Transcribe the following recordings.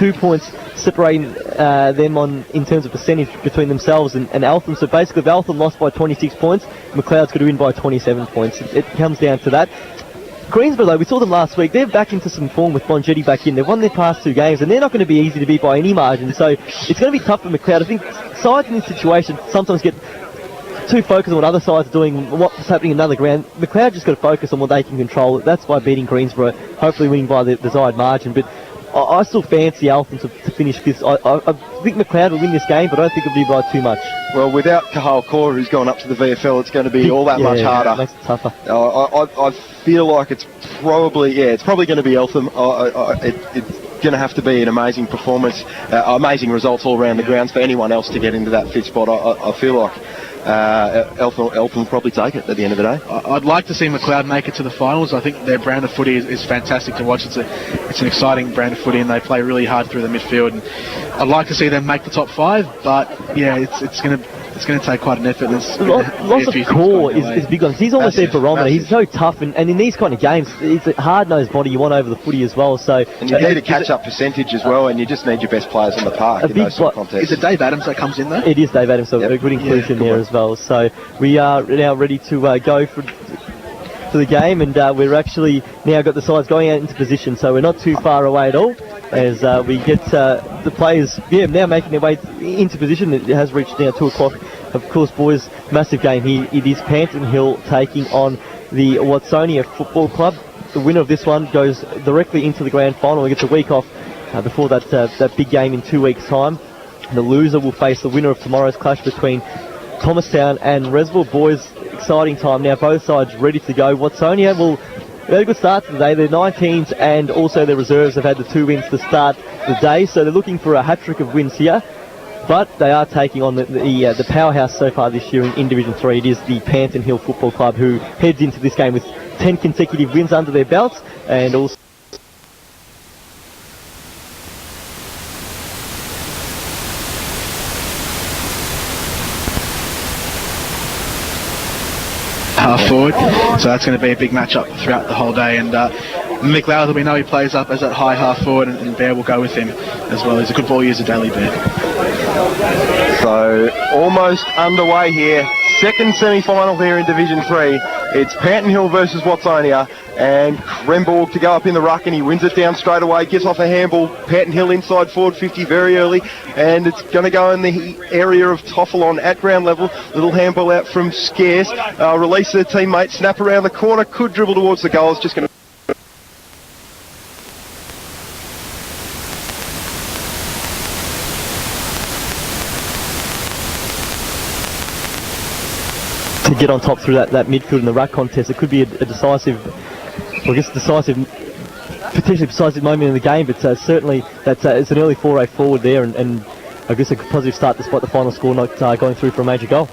2 points separating them in terms of percentage between themselves and Eltham. So basically, if Eltham lost by 26 points, McLeod's going to win by 27 points. It comes down to that. Greensborough, though, we saw them last week. They're back into some form with Bonjetti back in. They've won their past 2 games, and they're not going to be easy to beat by any margin. So it's going to be tough for McLeod. I think sides in this situation sometimes get too focused on what other sides are doing, what's happening in another ground. McLeod just got to focus on what they can control. That's by beating Greensborough, hopefully winning by the desired margin. But I still fancy Eltham to finish this. I think McLeod will win this game, but I don't think it'll be by too much. Well, without Kahal Kaur, who's gone up to the VFL, it's going to be all that much harder. It makes it tougher. I feel like it's probably going to be Eltham. It's going to have to be an amazing performance, amazing results all around the grounds for anyone else to get into that 5th spot. I feel like Eltham will probably take it at the end of the day. I'd like to see McLeod make it to the finals. I think their brand of footy is fantastic to watch. It's an exciting brand of footy, and they play really hard through the midfield. And I'd like to see them make the top 5, but yeah, it's going to take quite an effort. Loss of core is big on. He's almost their barometer. He's so tough, and in these kind of games, it's a hard-nosed body you want over the footy as well. So and you need a catch-up percentage as well, and you just need your best players in the park in those sort of contests. Is it Dave Adams that comes in there? It is Dave Adams, so a good inclusion there as well. So we are now ready to go for the game, and we're actually now got the sides going out into position, so we're not too far away at all. As we get the players now making their way into position. It has reached now 2 o'clock. Of course, boys, massive game here. It is Panton Hill taking on the Watsonia Football Club. The winner of this one goes directly into the grand final. He gets a week off before that big game in 2 weeks' time. And the loser will face the winner of tomorrow's clash between Thomastown and Resville. Boys, exciting time now. Both sides ready to go. Watsonia will... They had a good start today. Their 19s and also their reserves have had the 2 wins to start the day, so they're looking for a hat-trick of wins here. But they are taking on the powerhouse so far this year in Division 3. It is the Panton Hill Football Club, who heads into this game with 10 consecutive wins under their belts, and also half forward, so that's going to be a big matchup throughout the whole day. And Mick Lowther, we know he plays up as that high half forward, and Bear will go with him as well. He's a good ball user, Daly Bear. So almost underway here. Second semi-final here in Division 3. It's Panton Hill versus Watsonia, and Kremborg to go up in the ruck, and he wins it down straight away, gives off a handball. Panton Hill inside forward 50 very early, and it's going to go in the area of Toffelon at ground level. Little handball out from Scarce. Release their teammate, snap around the corner, could dribble towards the goal. It's just going to... to get on top through that midfield in the ruck contest. It could be a decisive, potentially decisive moment in the game, but certainly it's an early foray forward there, and I guess a positive start despite the final score not going through for a major goal.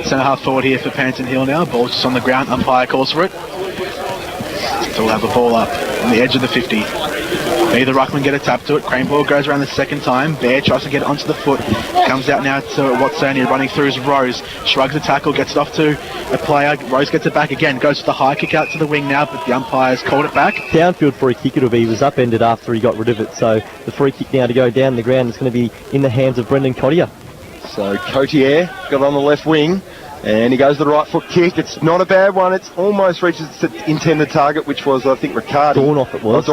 Centre half forward here for Panton Hill now. Ball's just on the ground, umpire calls for it. So we'll have the ball up on the edge of the 50. Either ruckman get a tap to it. Craneball goes around the second time. Bear tries to get it onto the foot. Comes out now to Watsonia, running through his Rose. Shrugs the tackle, gets it off to a player. Rose gets it back again. Goes for the high kick out to the wing now, but the umpire's called it back. Downfield free kick it'll be. He was upended after he got rid of it. So the free kick now to go down the ground is going to be in the hands of Brendan Cottier. So Cotier got on the left wing, and he goes to the right foot kick. It's not a bad one. It's almost reaches its intended target, which was, I think, Riccardi. Dornoff it was.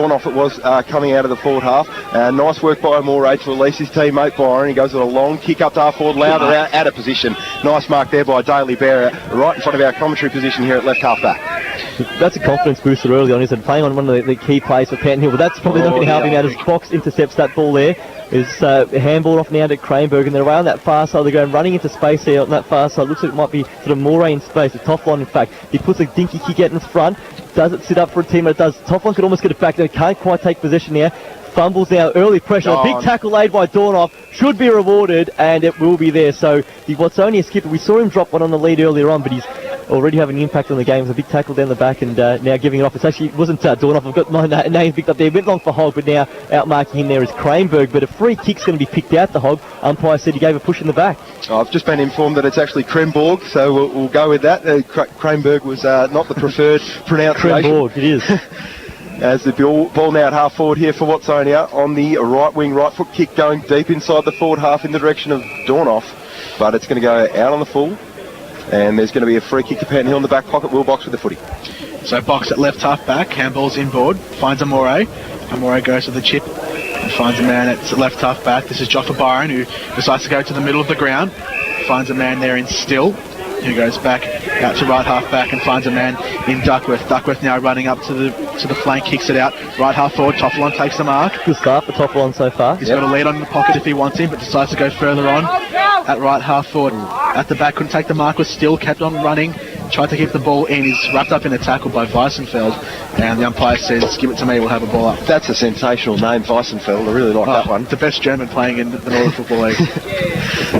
Coming out of the forward half. Nice work by Moray to release his teammate Byron. He goes with a long kick up to half forward, Louder out of position. Nice mark there by Daly Bear, right in front of our commentary position here at left half back. That's a confidence booster early on, isn't it? Playing on one of the key plays for Panton Hill, but that's probably not going to help him out as Fox intercepts that ball there. Is handball off now to Cranberg, and they're around that far side of the ground, running into space here on that far side. Looks like it might be sort of Moray in space. The Toffelon, in fact, he puts a dinky kick out in front. Does it sit up for a team? It does. Toffelon could almost get it back there. Can't quite take possession now. Fumbles now, early pressure. A big tackle laid by Dornoff. Should be rewarded, and it will be there. So the Watsonia skipper, we saw him drop one on the lead earlier on, but he's already having an impact on the game. It's a big tackle down the back, and now giving it off. It actually wasn't Dornoff. I've got my name picked up there. Went long for Hogg, but now outmarking him there is Cranberg. But a free kick's going to be picked out to Hogg. Umpire said he gave a push in the back. I've just been informed that it's actually Kremborg, so we'll go with that. Cranberg was not the preferred pronunciation. Kremborg, it is. as the ball now at half forward here for Watsonia on the right wing, right foot kick going deep inside the forward half in the direction of Dornoff, but it's going to go out on the full, and there's going to be a free kick to Panton Hill in the back pocket. Will box with the footy. So box at left half back, handball's inboard, finds Amore. Amore goes to the chip and finds a man at left half back. This is Joffa Byron, who decides to go to the middle of the ground, finds a man there in Still, who goes back out to right half back and finds a man in Duckworth. Duckworth now running up to the flank, kicks it out, right half forward. Tofflon takes the mark. Good start for Tofflon so far. He's got a lead on in the pocket if he wants him, but decides to go further on at right half forward. At the back, couldn't take the mark, was Still, kept on running, tried to keep the ball in. He's wrapped up in a tackle by Weissenfeld, and the umpire says, give it to me, we'll have a ball up. That's a sensational name, Weissenfeld. I really like that one. The best German playing in the Northern Football League.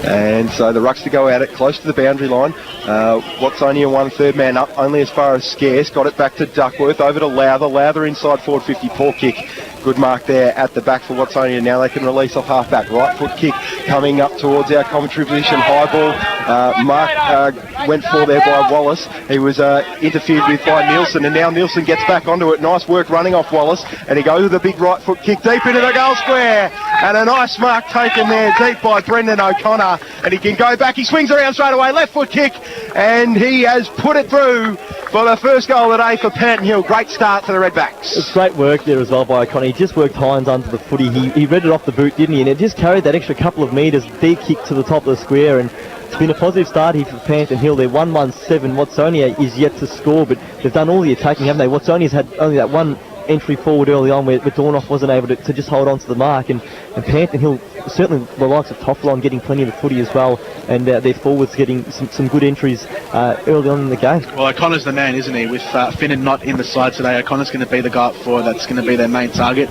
And so the rucks to go at it, close to the boundary line. Watsonia won, third man up, only as far as Scarce. Got it back to Duckworth, over to Lowther. Lowther inside forward 50, poor kick. Good mark there at the back for Watsonia. Now they can release off half back. Right foot kick coming up towards our commentary position. High ball. Mark went for there by Wallace. He was interfered with by Nielsen, and now Nielsen gets back onto it. Nice work running off Wallace, and he goes with a big right foot kick deep into the goal square, and a nice mark taken there deep by Brendan O'Connor, and he can go back. He swings around straight away, left foot kick, and he has put it through for the first goal of the day for Panton Hill. Great start for the Redbacks. It's great work there as well by O'Connor. He just worked Hines under the footy. He read it off the boot, didn't he? And it just carried that extra couple of metres, deep kick to the top of the square, and it's been a positive start here for Panton Hill. They're 1-1-7. Watsonia is yet to score, but they've done all the attacking, haven't they? Watsonia's had only that one entry forward early on where Dornoff wasn't able to just hold on to the mark, and Panton Hill, certainly the likes of Tofflon getting plenty of the footy as well, and their forwards getting some good entries early on in the game. Well, O'Connor's the man, isn't he? With Finnan not in the side today, O'Connor's going to be the guy up forward. That's going to be their main target.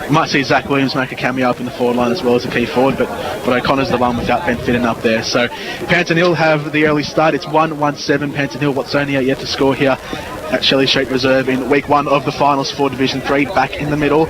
You might see Zach Williams make a cameo up in the forward line as well as a key forward, but O'Connor's the one without Ben Finnan up there. So Panton Hill have the early start. It's 1-1-7. Panton Hill, Watsonia yet to score here at Shelley Street Reserve in week 1 of the finals for Division 3. Back in the middle,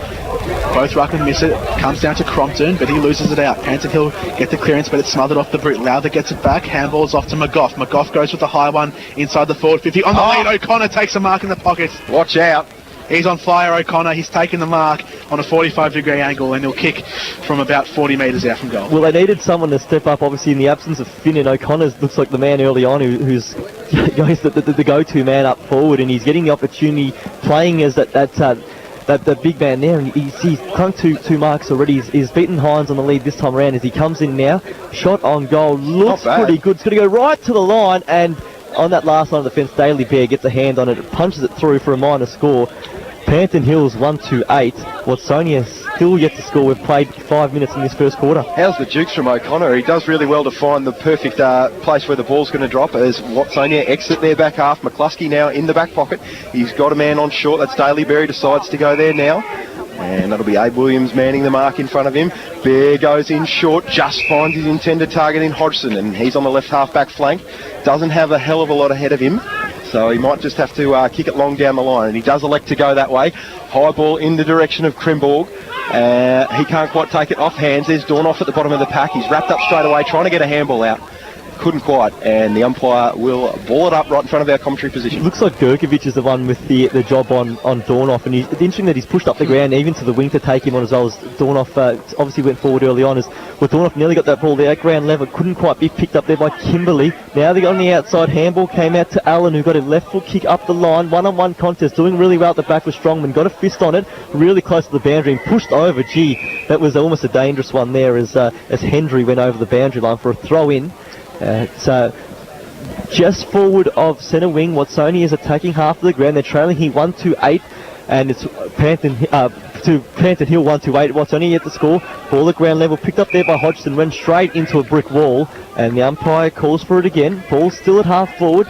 both ruckmen miss it. Comes down to Crompton, but he loses it out. Panton Hill get the clearance, but it's smothered off the boot. Lowther gets it back. Handball's off to McGough. McGough goes with the high one inside the forward 50. On the lead, O'Connor takes a mark in the pocket. Watch out. He's on fire, O'Connor. He's taken the mark on a 45-degree angle, and he'll kick from about 40 metres out from goal. Well, they needed someone to step up, obviously, in the absence of Finnan. O'Connor looks like the man early on who's goes the go-to man up forward, and he's getting the opportunity playing as that big man there, and he's clung two marks already. He's beaten Hines on the lead this time around as he comes in now. Shot on goal, looks pretty good. It's going to go right to the line, and on that last line of defence, Daly Bear gets a hand on it, punches it through for a minor score. Panton Hill's 1-8. Watsonia still yet to score. We've played 5 minutes in this first quarter. How's the jukes from O'Connor? He does really well to find the perfect place where the ball's going to drop as Watsonia exit their back half. McCluskey now in the back pocket. He's got a man on short. That's Daly Berry, decides to go there now. And that'll be Abe Williams manning the mark in front of him. Bear goes in short, just finds his intended target in Hodgson, and he's on the left half-back flank. Doesn't have a hell of a lot ahead of him, so he might just have to kick it long down the line, and he does elect to go that way. High ball in the direction of Crimborg. He can't quite take it off hands. There's Dornoff at the bottom of the pack. He's wrapped up straight away, trying to get a handball out. Couldn't quite, and the umpire will ball it up right in front of our commentary position. It looks like Gurkovic is the one with the job on Dornoff, and it's interesting that he's pushed up the ground even to the wing to take him on as well, as Dornoff obviously went forward early on, as Dornoff nearly got that ball there at ground level, couldn't quite be picked up there by Kimberley. Now they got on the outside, handball came out to Allen, who got a left foot kick up the line, one-on-one contest, doing really well at the back with Strongman, got a fist on it, really close to the boundary and pushed over. Gee, that was almost a dangerous one there as Hendry went over the boundary line for a throw in. So just forward of centre wing, Watsonia is attacking half of the ground. They're trailing here 1-8, and it's Panton Hill 1-8. Watsonia yet to score. Ball at ground level, picked up there by Hodgson, went straight into a brick wall, and the umpire calls for it again. Ball still at half forward.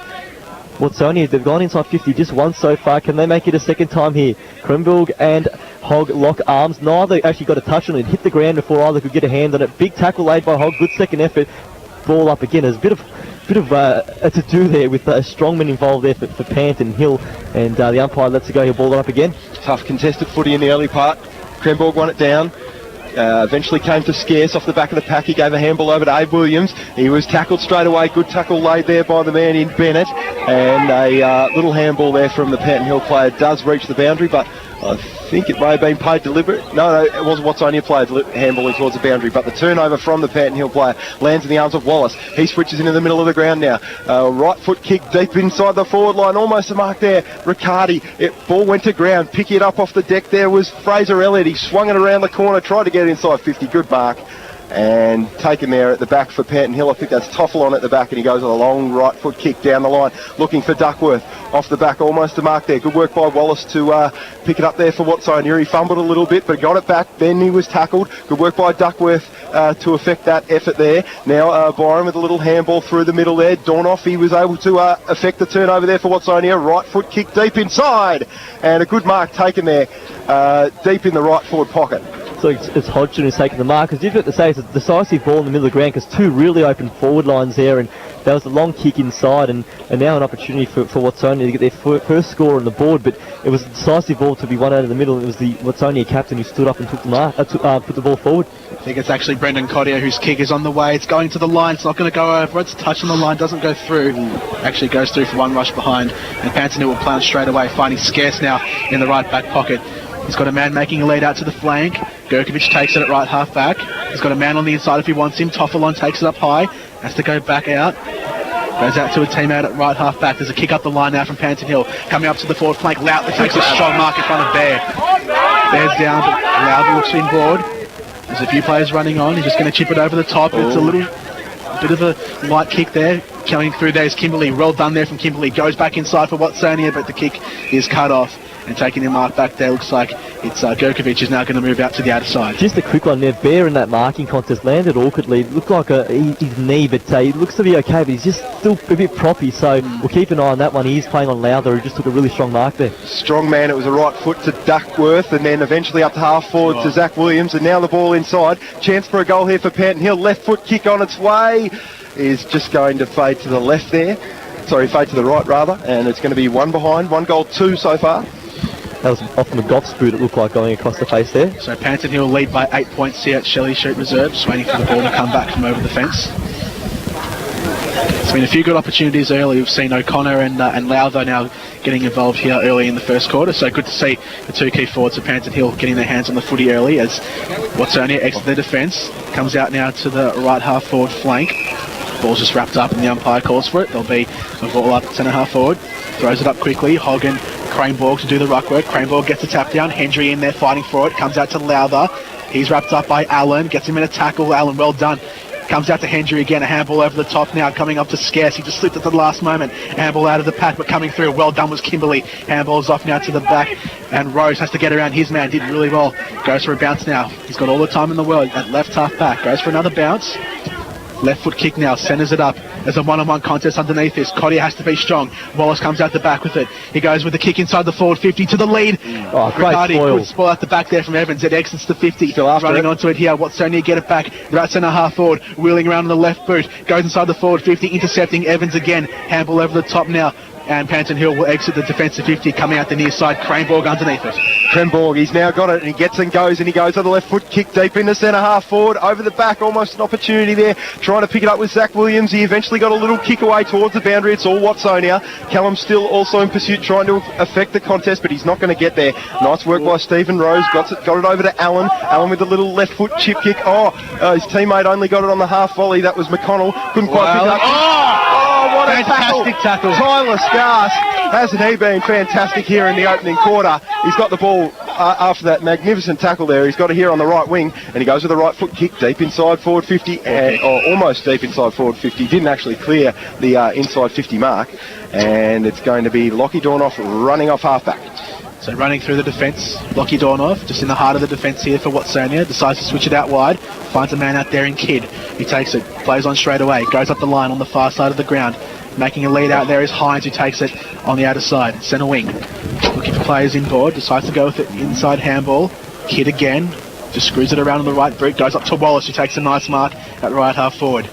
Watsonia, they've gone inside 50 just once so far. Can they make it a second time here? Krimbilg and Hogg lock arms. Neither actually got a touch on it. Hit the ground before either could get a hand on it. Big tackle laid by Hogg. Good second effort. Ball up again. There's a bit of to do there with Strongman involved there for Panton Hill, and the umpire lets it go. He'll ball it up again. Tough contested footy in the early part. Cranborg won it down. Eventually came to Scarce off the back of the pack. He gave a handball over to Abe Williams. He was tackled straight away. Good tackle laid there by the man in Bennett, and a little handball there from the Panton Hill player does reach the boundary, but I think it may have been played deliberate. No, it was Watsonia player handballing towards the boundary, but the turnover from the Panton Hill player lands in the arms of Wallace. He switches into the middle of the ground now. Right foot kick deep inside the forward line, almost a mark there. Riccardi, ball went to ground, picking it up off the deck there was Fraser Elliott. He swung it around the corner, tried to get it inside 50, good mark. And taken there at the back for Panton Hill. I think that's Toffel on at the back, and he goes with a long right foot kick down the line, looking for Duckworth. Off the back, almost a mark there. Good work by Wallace to pick it up there for Watsonia. He fumbled a little bit, but got it back. Then he was tackled. Good work by Duckworth to effect that effort there. Now Byron with a little handball through the middle there. Dornoff, he was able to effect the turnover there for Watsonia. Right foot kick deep inside, and a good mark taken there, deep in the right forward pocket. So it's Hodgson who's taking the mark. It's difficult to say it's a decisive ball in the middle of the ground because two really open forward lines there, and there was a long kick inside, and now an opportunity for Watsonia to get their first score on the board, but it was a decisive ball to be won out of the middle, and it was the Watsonia captain who stood up and took the mark, put the ball forward. I think it's actually Brendan Cottier whose kick is on the way. It's going to the line. It's not going to go over. It's touching the line, doesn't go through. Actually goes through for one rush behind, and Panton will plunge straight away, finding Scarce now in the right back pocket. He's got a man making a lead out to the flank. Gurkovic takes it at right half back. He's got a man on the inside if he wants him. Toffelon takes it up high. Has to go back out. Goes out to a team out at right half back. There's a kick up the line now from Panton Hill. Coming up to the forward flank. Loudly takes a strong mark in front of Bear. Bear's down, but Loudly looks inboard. There's a few players running on. He's just going to chip it over the top. It's a little bit of a light kick there. Coming through there is Kimberley. Well done there from Kimberley. Goes back inside for Watsonia, but the kick is cut off. And taking the mark back there, looks like it's Gurkovic is now going to move out to the outer side. Just a quick one there. Bear in that marking contest landed awkwardly. It looked like his knee, but he looks to be okay, but he's just still a bit proppy, so we'll keep an eye on that one. He is playing on Lowther, who just took a really strong mark there. Strong man. It was a right foot to Duckworth, and then eventually up to half forward to Zach Williams, and now the ball inside. Chance for a goal here for Panton Hill. Left foot kick on its way. Is just going to fade to the left there. Sorry, fade to the right rather, and it's going to be one behind. 1 goal, 2 so far. That was off McGough's boot, it looked like, going across the face there. So Panton Hill lead by 8 points here at Shelley Street Reserve, just waiting for the ball to come back from over the fence. It's been a few good opportunities early. We've seen O'Connor and Lowther now getting involved here early in the first quarter, so good to see the two key forwards of Panton Hill getting their hands on the footy early as Watsonia exits the defence. Comes out now to the right half forward flank. Ball's just wrapped up and the umpire calls for it. There'll be a ball up centre half forward. Throws it up quickly. Hogan, Craneborg to do the ruck work. Craneborg gets a tap down. Hendry in there fighting for it. Comes out to Lowther. He's wrapped up by Allen. Gets him in a tackle. Allen, well done. Comes out to Hendry again. A handball over the top now. Coming up to Scarce. He just slipped at the last moment. Handball out of the pack, but coming through. Well done was Kimberley. Handball's off now to the back. And Rose has to get around his man. Did really well. Goes for a bounce now. He's got all the time in the world at left half back. Goes for another bounce. Left foot kick now, centres it up. There's a one-on-one contest underneath this. Cottier has to be strong. Wallace comes out the back with it. He goes with the kick inside the forward 50 to the lead. Oh, great spoil. Good spoil out the back there from Evans. It exits the 50. Still after running onto it here. Watsonia get it back. Right centre half forward. Wheeling around on the left boot. Goes inside the forward 50. Intercepting Evans again. Handball over the top now. And Panton Hill will exit the defensive 50, coming out the near side. Craneborg underneath it. Craneborg, he's now got it, and he gets and goes to the left foot kick deep into centre half forward, over the back, almost an opportunity there, trying to pick it up with Zach Williams. He eventually got a little kick away towards the boundary. It's all Watsonia. Callum still also in pursuit, trying to affect the contest, but he's not going to get there. Nice work by Stephen Rose, got it over to Allen. Allen with the little left foot chip kick. His teammate only got it on the half volley. That was McConnell. Couldn't quite pick it up. What a tackle. Tyler Scarce. Hasn't he been fantastic here in the opening quarter? He's got the ball after that magnificent tackle there. He's got it here on the right wing, and he goes with the right foot kick deep inside forward 50, or almost deep inside forward 50. Didn't actually clear the inside 50 mark, and it's going to be Lockie Dornoff running off halfback. So running through the defence, Lockie Dornoff, just in the heart of the defence here for Watsonia, decides to switch it out wide, finds a man out there in Kidd. He takes it, plays on straight away, goes up the line on the far side of the ground. Making a lead out there is Hines, who takes it on the outer side, centre wing. Looking for players inboard, decides to go with it inside handball. Kidd again, just screws it around on the right boot, goes up to Wallace, who takes a nice mark at right half forward.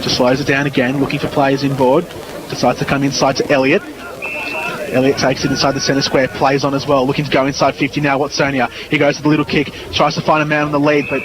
Just slows it down again, looking for players inboard. Decides to come inside to Elliott. Elliott takes it inside the centre square, plays on as well, looking to go inside 50 now, Watsonia. He goes to the little kick, tries to find a man on the lead, but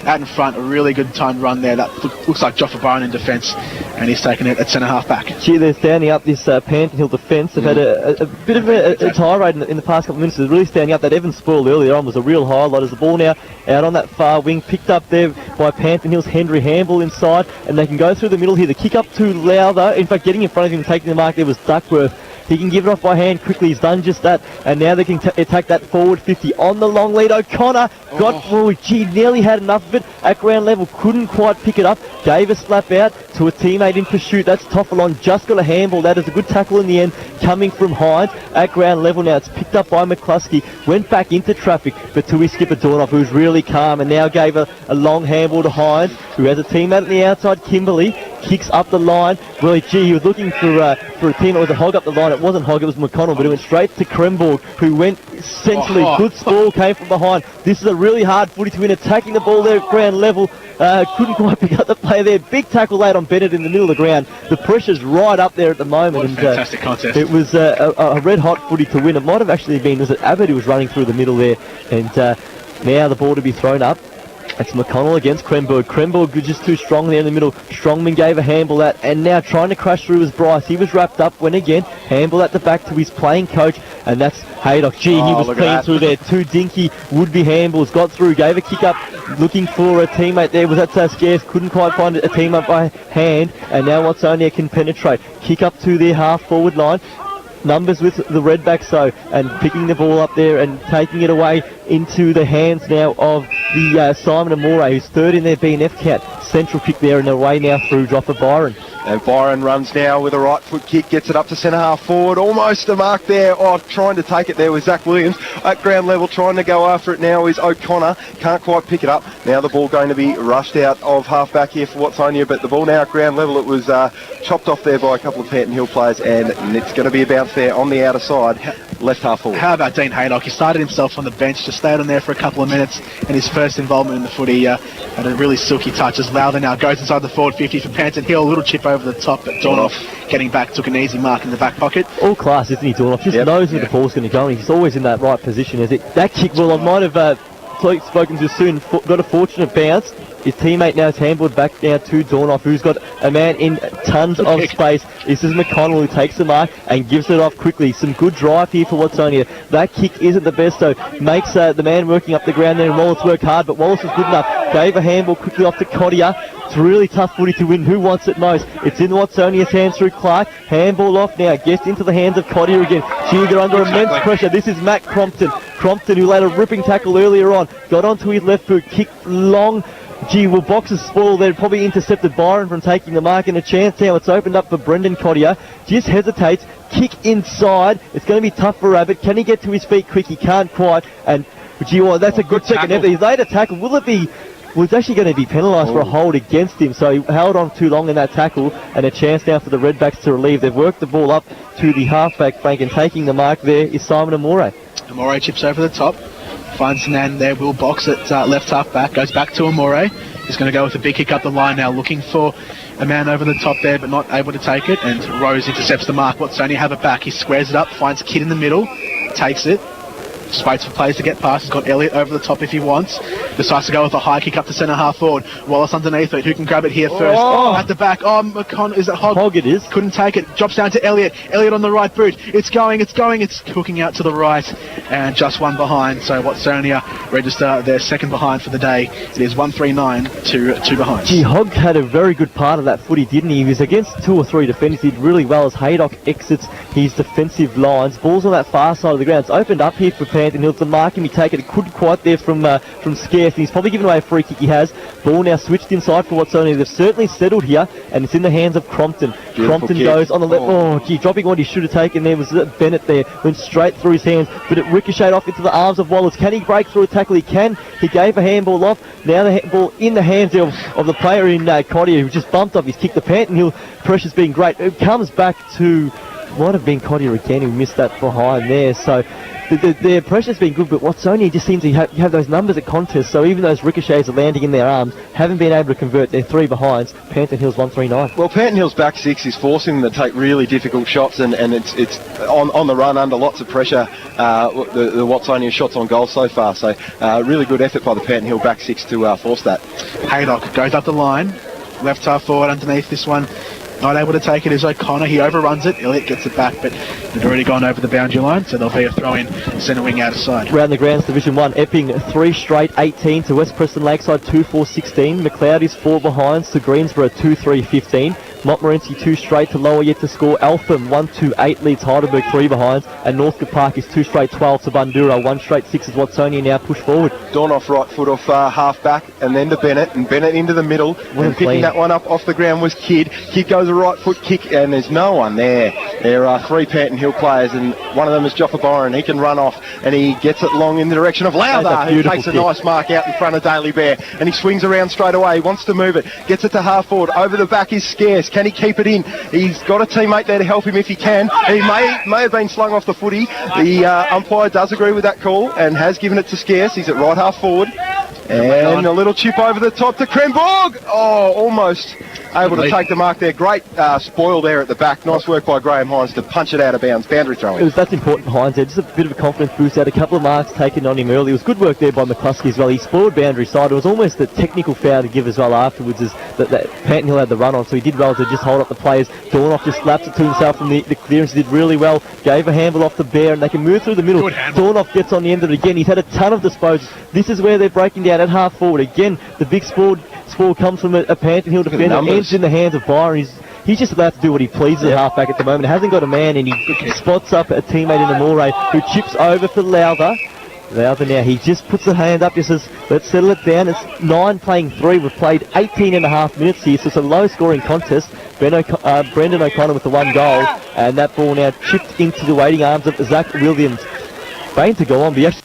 out in front, a really good timed run there. That looks like Joffa Byron in defence. and he's taken it at centre half back. Gee, they're standing up this Panton Hill defence. They've had a bit of a tirade in the past couple of minutes. They're really standing up. That Evans spoil earlier on was a real highlight as the ball now out on that far wing, picked up there by Panton Hill's Henry Hamble inside, and they can go through the middle here. The kick up to Lowther, in fact getting in front of him, taking the mark there was Duckworth. He can give it off by hand quickly. He's done just that. And now they can attack that forward 50 on the long lead. O'Connor nearly had enough of it. At ground level, couldn't quite pick it up. Gave a slap out to a teammate in pursuit. That's Toffelon. Just got a handball. That is a good tackle in the end coming from Hines. At ground level now, it's picked up by McCluskey. Went back into traffic, but to his skipper Dornoff, who's really calm, and now gave a long handball to Hines, who has a teammate on the outside, Kimberley. Kicks up the line. Well, he was looking for a team that was a hog up the line. It wasn't Hogg, it was McConnell, but it went straight to Kremborg, who went essentially good spoil, came from behind. This is a really hard footy to win, attacking the ball there at ground level. Couldn't quite pick up the play there. Big tackle laid on Bennett in the middle of the ground. The pressure's right up there at the moment. What a fantastic contest. It was a red hot footy to win. It might have actually been, was it Abbott who was running through the middle there? And now the ball to be thrown up. It's McConnell against Kremborg. Kremborg was just too strong there in the middle. Strongman gave a handball out, and now trying to crash through was Bryce. He was wrapped up, went again, handball at the back to his playing coach, and that's Haydock. He was clean through there. Two dinky would-be handballs, got through, gave a kick up, looking for a teammate there. Was that scarce? Couldn't quite find a team up by hand, and now Watsonia can penetrate. Kick up to their half-forward line. Numbers with the Redbacks though, and picking the ball up there and taking it away into the hands now of the Simon Amore, who's third in their BNF count. Central kick there and away now through drop of Byron. And Byron runs now with a right foot kick, gets it up to centre half forward, almost a mark there. Trying to take it there with Zach Williams. At ground level, trying to go after it now is O'Connor. Can't quite pick it up. Now the ball going to be rushed out of half back here for Watsonia, but the ball now at ground level, it was chopped off there by a couple of Panton Hill players, and it's going to be a bounce there on the outer side, left half forward. How about Dean Haydock? He started himself on the bench, just stayed on there for a couple of minutes, and his first involvement in the footy had a really silky touch as Lowther now goes inside the forward 50 for Panton Hill. A little chip over the top, but Dornoff getting back, took an easy mark in the back pocket. All class, isn't he, Dornoff? Just knows where the ball's going to go, and he's always in that right position. That kick, well, I might have spoken too soon, got a fortunate bounce. His teammate now is handballed back now to Dornoff, who's got a man in tons of space. This is McConnell, who takes the mark and gives it off quickly. Some good drive here for Watsonia. That kick isn't the best though. Makes the man working up the ground there, and Wallace work hard, but Wallace was good enough. Gave a handball quickly off to Cottier. It's really tough footy to win. Who wants it most? It's in Watsonia's hands through Clark. Handball off now. Gets into the hands of Cottier again. They're under immense pressure. This is Matt Crompton. Crompton, who laid a ripping tackle earlier on. Got onto his left foot. Kicked long. Will boxes spoil there, probably intercepted Byron from taking the mark, and a chance now. It's opened up for Brendan Cottier. Just hesitates, kick inside. It's going to be tough for Rabbit. Can he get to his feet quick? He can't quite. And that's a good second effort. He's laid a tackle. Will it be? Well, it's actually going to be penalised for a hold against him, so he held on too long in that tackle, and a chance now for the Redbacks to relieve. They've worked the ball up to the halfback flank, and taking the mark there is Simon Amore. Amore chips over the top. Finds Nan there, will box it left half back, goes back to Amore. He's going to go with a big kick up the line now, looking for a man over the top there, but not able to take it, and Rose intercepts the mark. Watsonia have it back. He squares it up, finds Kidd in the middle, takes it. Just waits for players to get past. He's got Elliott over the top if he wants. Decides to go with a high kick up to centre half forward. Wallace underneath it. Who can grab it here first? At the back. McConnell. Is it Hogg? Hogg it is. Couldn't take it. Drops down to Elliott. Elliott on the right boot. It's going. It's hooking out to the right. And just one behind. So Watsonia register their second behind for the day. It is 139 to 2 behind. Hogg had a very good part of that footy, didn't he? He was against 2 or 3 defenders. He did really well as Haydock exits his defensive lines. Ball's on that far side of the ground. It's opened up here for Panton Hill. The mark can be taken. It couldn't quite there from Scarce. He's probably given away a free kick he has. Ball now switched inside for Watsonia. They've certainly settled here, and it's in the hands of Crompton. Beautiful Crompton kick. Goes on the left. Dropping what he should have taken there was Bennett there. Went straight through his hands, but it ricocheted off into the arms of Wallace. Can he break through a tackle? He can. He gave a handball off. Now the handball in the hands of the player in Cottier, who just bumped off his kick. The Panton Hill pressure's been great. It comes back to, might have been Cottier again who missed that behind there. So their pressure's been good, but Watsonia just seems to have those numbers at contests. So even those ricochets are landing in their arms, haven't been able to convert their 3 behinds. Panton Hill's 139. Well, Panton Hill's back 6 is forcing them to take really difficult shots, and it's on the run under lots of pressure. The Watsonia shots on goal so far. So really good effort by the Panton Hill back 6 to force that. Haydock goes up the line, left half forward underneath this one. Not able to take it is O'Connor. He overruns it. Elliott gets it back, but they'd already gone over the boundary line, so there'll be a throw in centre wing out of side. Round the grounds, Division 1, Epping 3 straight 18 to West Preston Lakeside 2-4 16. McLeod is 4 behinds to Greensborough 2-3 15. Montmorency 2 straight to Lower yet to score. Eltham 1-2-8 leads Heidelberg 3 behinds, and Northcote Park is 2 straight 12 to Bundoora. 1 straight 6 is Watsonia now push forward. Dawn off right foot off half back, and then to Bennett, and Bennett into the middle, and picking that one up off the ground was Kidd. Kidd goes a right foot kick, and there's no one there. There are 3 Panton Hill players, and one of them is Joffa Byron. He can run off, and he gets it long in the direction of Lowther, who takes a nice mark out in front of Daly Bear, and he swings around straight away. He wants to move it, gets it to half forward. Over the back is Scarce. Can he keep it in? He's got a teammate there to help him if he can. He may have been slung off the footy. The umpire does agree with that call and has given it to Scarce. He's at right half forward. And a little chip over the top to Cranborg. Oh, almost able to take the mark there. Great spoil there at the back. Nice work by Graham Hines to punch it out of bounds. Boundary throwing. That's important for Hines there. Just a bit of a confidence boost. Had a couple of marks taken on him early. It was good work there by McCluskey as well. He spoiled boundary side. It was almost a technical foul to give as well afterwards, as that Panton Hill had the run on, so he did well to just hold up the players. Dornoff just slaps it to himself from the clearance. He did really well. Gave a handle off the Bear, and they can move through the middle. Dornoff gets on the end of it again. He's had a ton of disposals. This is where they're breaking down at half forward. Again, the big spoil comes from a Panton Hill defender. Ends in the hands of Byron. He's just allowed to do what he pleases at half back at the moment. Hasn't got a man, and he spots up a teammate in the Moray who chips over for Lowther. Lowther now, he just puts a hand up, just says, let's settle it down. It's 9 playing 3. We've played 18 and a half minutes here, so it's a low-scoring contest. Brendan O'Connor with the 1 goal, and that ball now chipped into the waiting arms of Zach Williams. Vain to go on, but he actually...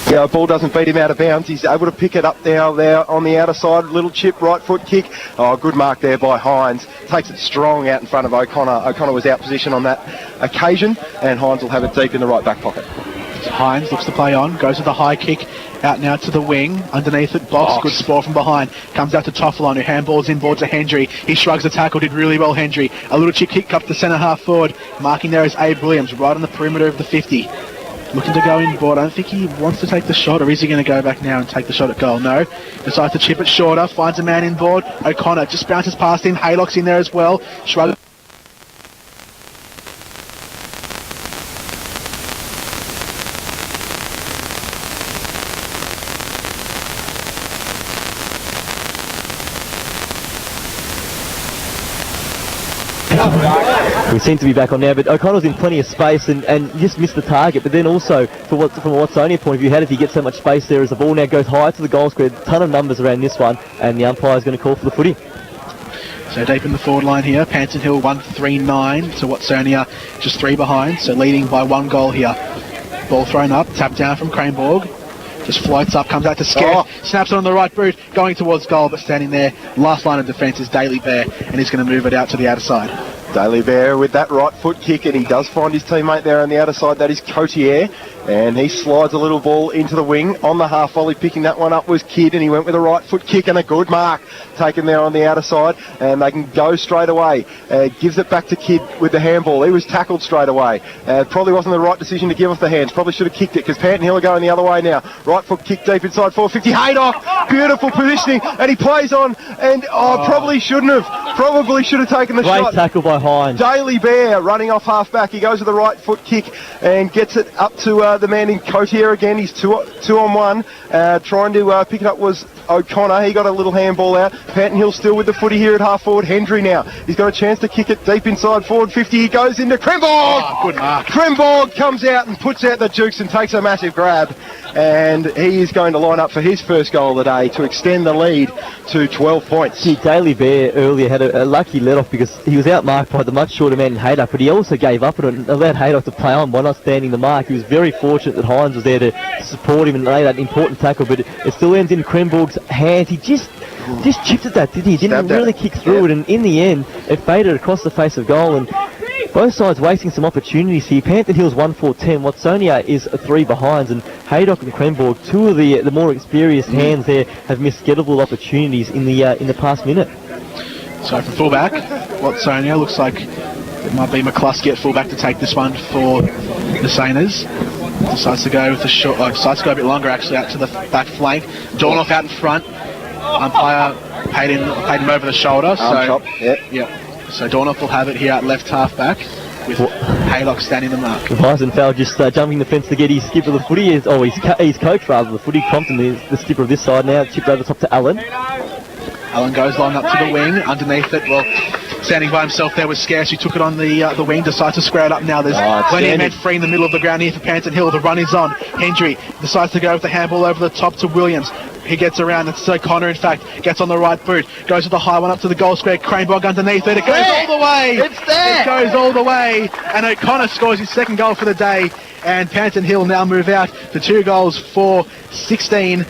Yeah, ball doesn't beat him out of bounds. He's able to pick it up now there on the outer side. Little chip, right foot kick. Oh, good mark there by Hines. Takes it strong out in front of O'Connor. O'Connor was out position on that occasion, and Hines will have it deep in the right back pocket. Hines looks to play on, goes with the high kick, out now to the wing, underneath it, box. Good spoil from behind, comes out to Toffelon, who handballs inboard to Hendry. He shrugs the tackle, did really well, Hendry. A little chip kick up to centre half forward, marking there is Abe Williams, right on the perimeter of the 50. Looking to go inboard. I don't think he wants to take the shot, or is he going to go back now and take the shot at goal? No. Decides to chip it shorter, finds a man inboard. O'Connor just bounces past him, Haylock's in there as well. Shrugs. We seem to be back on now, but O'Connor's in plenty of space and just missed the target. But then also, from a Watsonia point of view, how does he get so much space there as the ball now goes high to the goal square? A ton of numbers around this one, and the umpire is going to call for the footy. So deep in the forward line here, Panton Hill 1-3-9 to Watsonia, just 3 behind, so leading by 1 goal here. Ball thrown up, tapped down from Cranborg. Just floats up, comes out to Scarce, snaps it on the right boot, going towards goal, but standing there. Last line of defence is Daly Bear, and he's going to move it out to the outer side. Daly Bear with that right foot kick, and he does find his teammate there on the outer side. That is Cotier, and he slides a little ball into the wing on the half volley. Picking that one up was Kidd, and he went with a right foot kick and a good mark taken there on the outer side, and they can go straight away. Gives it back to Kidd with the handball. He was tackled straight away. Probably wasn't the right decision to give off the hands. Probably should have kicked it, because Panton Hill are going the other way now. Right foot kick deep inside 450. Haydock, beautiful positioning, and he plays on, and probably shouldn't have. Probably should have taken the shot. Great tackle by Hines. Daly Bear running off half back. He goes with the right foot kick and gets it up to the man in Cotier again. He's two on one. Trying to pick it up was O'Connor. He got a little handball out. Panton Hill still with the footy here at half forward. Hendry now. He's got a chance to kick it deep inside forward 50. He goes into Cranborg. Good mark. Cranborg comes out and puts out the jukes and takes a massive grab. And he is going to line up for his first goal of the day to extend the lead to 12 points. See, Daly Bear earlier had a lucky let-off because he was outmarked by the much shorter man in Haydock, but he also gave up and allowed Haydock to play on by not standing the mark. He was very fortunate that Hines was there to support him and lay that important tackle, but it still ends in Cranborg's hands. He just chipped at that, didn't he? He didn't really kick through it, and in the end, it faded across the face of goal, and both sides wasting some opportunities here. Panton Hill's 1-4-10. Watsonia is 3 behinds, and Haydock and Cranborg, 2 of the more experienced hands there, have missed gettable opportunities in the past minute. So from fullback, Watsonia looks like it might be McCluskey at fullback to take this one for the Sainers. Decides to go with the short, decides to go a bit longer actually out to the back flank. Dornoff out in front. Umpire paid him over the shoulder. So so Dornoff will have it here at left half back with Haylock standing the mark. Weisenfeld just jumping the fence to get his skipper of the footy. He's coach rather, the footy. Compton, the skipper of this side now, chipped over the top to Allen. Allen goes long up to the wing, underneath it, well, standing by himself there was Scarce, who took it on the wing, decides to square it up now. There's plenty of men free in the middle of the ground here for Panton Hill. The run is on. Hendry decides to go with the handball over the top to Williams. He gets around, and so Connor, in fact, gets on the right boot, goes with the high one up to the goal square, Cranebog underneath it, it goes all the way! It's there! It goes all the way, and O'Connor scores his second goal for the day, and Panton Hill now move out to 2 goals for 16.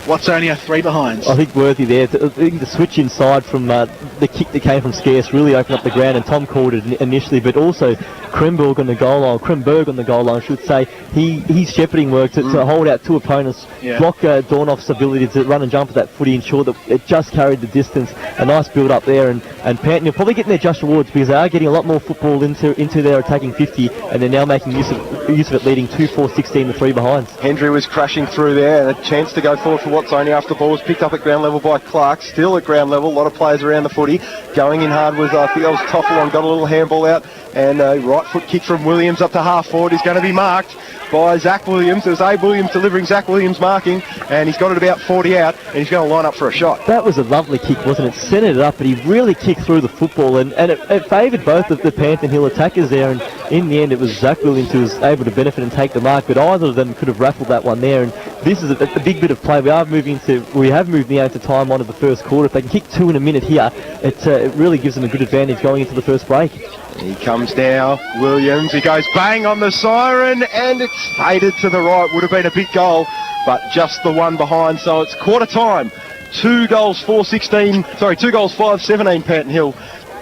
Watsonia 3 behind. I think worthy there. I think the switch inside from the kick that came from Scarce really opened up the ground, and Tom called it initially, but also Krenberg on the goal line, I should say. He's shepherding work to hold out 2 opponents, block Dornoff's ability to run and jump at that footy, ensure that it just carried the distance. A nice build up there, and Panton are probably getting their just rewards because they are getting a lot more football into their attacking 50, and they're now making use of it, leading 2-4-16 to 3 behinds. Hendry was crashing through there, and a chance to go forward for Watsonia after the ball was picked up at ground level by Clark. Still at ground level, a lot of players around the footy. Going in hard was, I think that was Toffel, got a little handball out, and a right foot kick from Williams up to half forward is going to be marked by Zach Williams. It was Abe Williams delivering, Zach Williams marking, and he's got it about 40 out, and he's going to line up for a shot. That was a lovely kick, wasn't it? Centred it up, but he really kicked through the football, and it favoured both of the Panton Hill attackers there, and in the end it was Zach Williams who was able to benefit and take the mark, but either of them could have raffled that one there, and this is a big bit of play. We have moved now into time on of the first quarter. If they can kick 2 in a minute here, it really gives them a good advantage going into the first break. He comes now, Williams, he goes bang on the siren, and it's faded to the right. Would have been a big goal, but just the one behind, so it's quarter time. 2 goals 5-17 Panton Hill.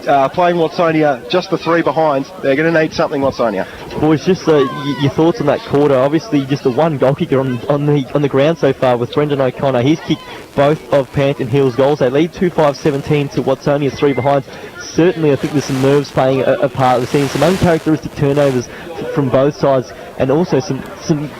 Playing Watsonia, just the 3 behind. They're going to need something, Watsonia. Boys, just your thoughts on that quarter. Obviously, just the one goal kicker on the ground so far with Brendan O'Connor. He's kicked both of Panton Hill's goals. They lead 2-5-17 to Watsonia's 3 behind. Certainly, I think there's some nerves playing a part. We're seeing some uncharacteristic turnovers from both sides, and also some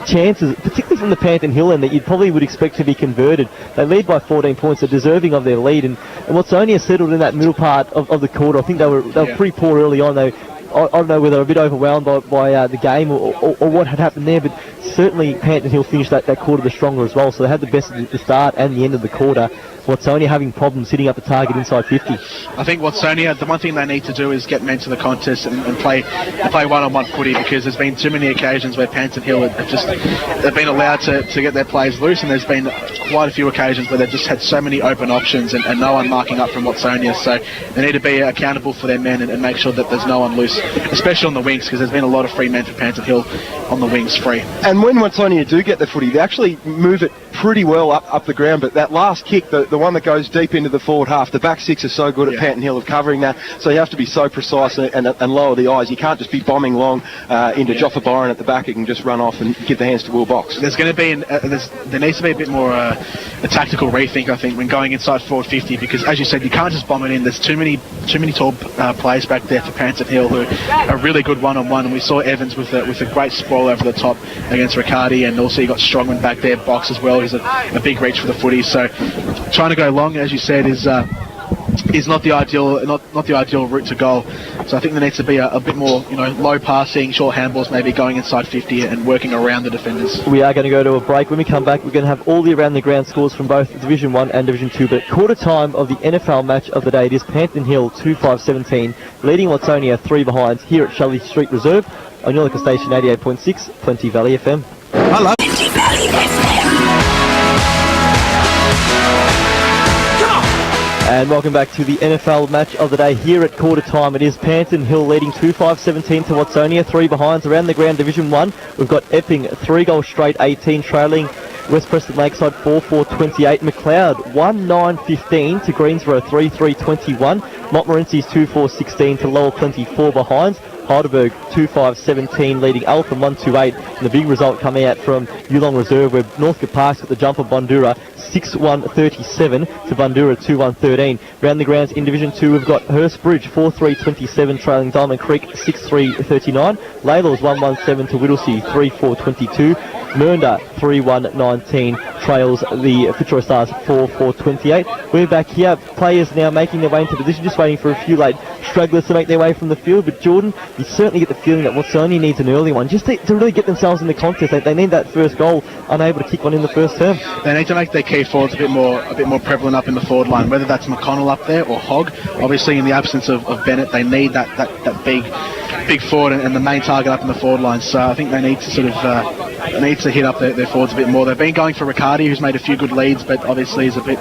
chances, particularly from the Panton Hill end, that you probably would expect to be converted. They lead by 14 points. They're deserving of their lead, and Watsonia settled in that middle part of the quarter. I think they were pretty poor early on. I don't know whether they were a bit overwhelmed by the game or what had happened there, but certainly Panton Hill finished that quarter the stronger as well, so they had the best at the start and the end of the quarter. Watsonia having problems hitting up the target inside 50. I think Watsonia, the one thing they need to do is get men to the contest and play one-on-one footy, because there's been too many occasions where Panton Hill they've been allowed to get their plays loose, and there's been quite a few occasions where they've just had so many open options and no one marking up from Watsonia. So they need to be accountable for their men and make sure that there's no one loose, especially on the wings, because there's been a lot of free men for Panton Hill on the wings free. And when Watsonia do get the footy, they actually move it pretty well up the ground, but that last kick, the one that goes deep into the forward half, the back 6 are so good at Panton Hill of covering that, so you have to be so precise and lower the eyes. You can't just be bombing long into Joffa Byron at the back. It can just run off and give the hands to Will Box. There's going to be there needs to be a bit more a tactical rethink, I think, when going inside forward 50, because as you said, you can't just bomb it in. There's too many tall players back there for Panton Hill who are really good one-on-one, and we saw Evans with a great sprawl over the top against Riccardi, and also you got Strongman back there, Box as well. He's a big reach for the footy, so trying to go long, as you said, is not the ideal route to goal. So I think there needs to be a bit more, low passing, short handballs, maybe going inside 50 and working around the defenders. We are going to go to a break. When we come back, we're going to have all the around the ground scores from both Division 1 and Division 2. But quarter time of the NFL match of the day, it is Panton Hill 2-5-17, leading Watsonia 3 behind here at Shelley Street Reserve on your local station 88.6, Plenty Valley FM. Hello. Plenty Valley FM. And welcome back to the NFL match of the day here at quarter time. It is Panton Hill leading 2-5-17 to Watsonia, 3 behinds around the ground. Division 1, we've got Epping 3 goals straight, 18 trailing West Preston Lakeside 4-4-28. McLeod 1-9-15 to Greensboro 3-3-21. Montmorency's 2-4-16 to Lowell Plenty 4 behinds. Heidelberg 2-5-17 leading Eltham 1-2-8, and the big result coming out from Yulong Reserve where Northcote Park's got the jump of Bundura 6-1-37 to Bundura 2-1-13. Round the grounds in Division 2 we've got Hurstbridge 4-3-27 trailing Diamond Creek 6-3-39. Laylaws 1-1-7 to Whittlesea 3-4-22. Mernda 3-1-19 trails the Fitzroy Stars 4-4-28. We're back here, players now making their way into position, just waiting for a few late strugglers to make their way from the field, but Jordan, you certainly get the feeling that Watsonia needs an early one, just to really get themselves in the contest. They need that first goal, unable to kick one in the first term. They need to make their key forwards a bit more prevalent up in the forward line, whether that's McConnell up there or Hogg. Obviously in the absence of Bennett, they need that big forward and the main target up in the forward line, so I think they need to sort of needs to hit up their forwards a bit more. They've been going for Riccardi, who's made a few good leads, but obviously is a bit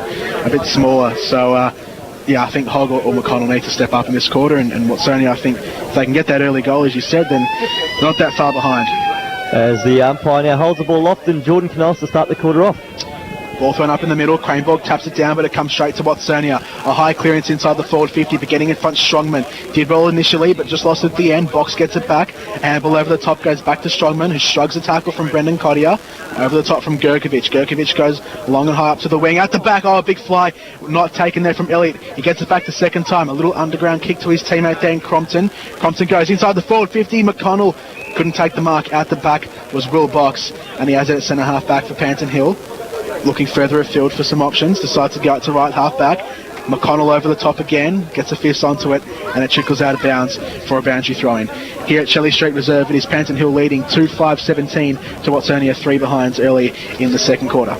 smaller. So I think Hogg or McConnell need to step up in this quarter, and Watsonia, I think if they can get that early goal, as you said, then they're not that far behind. As the umpire now holds the ball off, and Jordan Canals to start the quarter off. Ball thrown up in the middle, Craneborg taps it down, but it comes straight to Watsonia. A high clearance inside the forward 50, but getting in front Strongman. Did well initially, but just lost at the end. Box gets it back, and ball over the top goes back to Strongman, who shrugs a tackle from Brendan Cottier. Over the top from Gurkovic. Gurkovic goes long and high up to the wing. At the back, a big fly. Not taken there from Elliott. He gets it back the second time. A little underground kick to his teammate there in Crompton. Crompton goes inside the forward 50. McConnell couldn't take the mark. At the back was Will Box, and he has it at centre half back for Panton Hill. Looking further afield for some options, decides to go out to right half back. McConnell over the top again, gets a fist onto it, and it trickles out of bounds for a boundary throw-in. Here at Shelley Street Reserve, it is Panton Hill leading 2-5-17 to Watsonia 3 behinds early in the second quarter.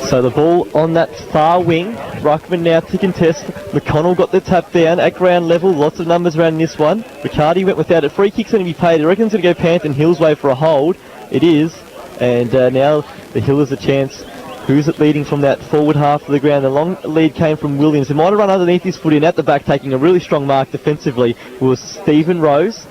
So the ball on that far wing. Ruckman now to contest. McConnell got the tap down at ground level. Lots of numbers around this one. Riccardi went without it. Free kick's going to be paid. I reckon it's going to go Panton Hill's way for a hold. It is. And now the Hill has a chance. Who's it leading from that forward half of the ground? The long lead came from Williams. He might have run underneath his foot in at the back, taking a really strong mark defensively. Was Stephen Rose.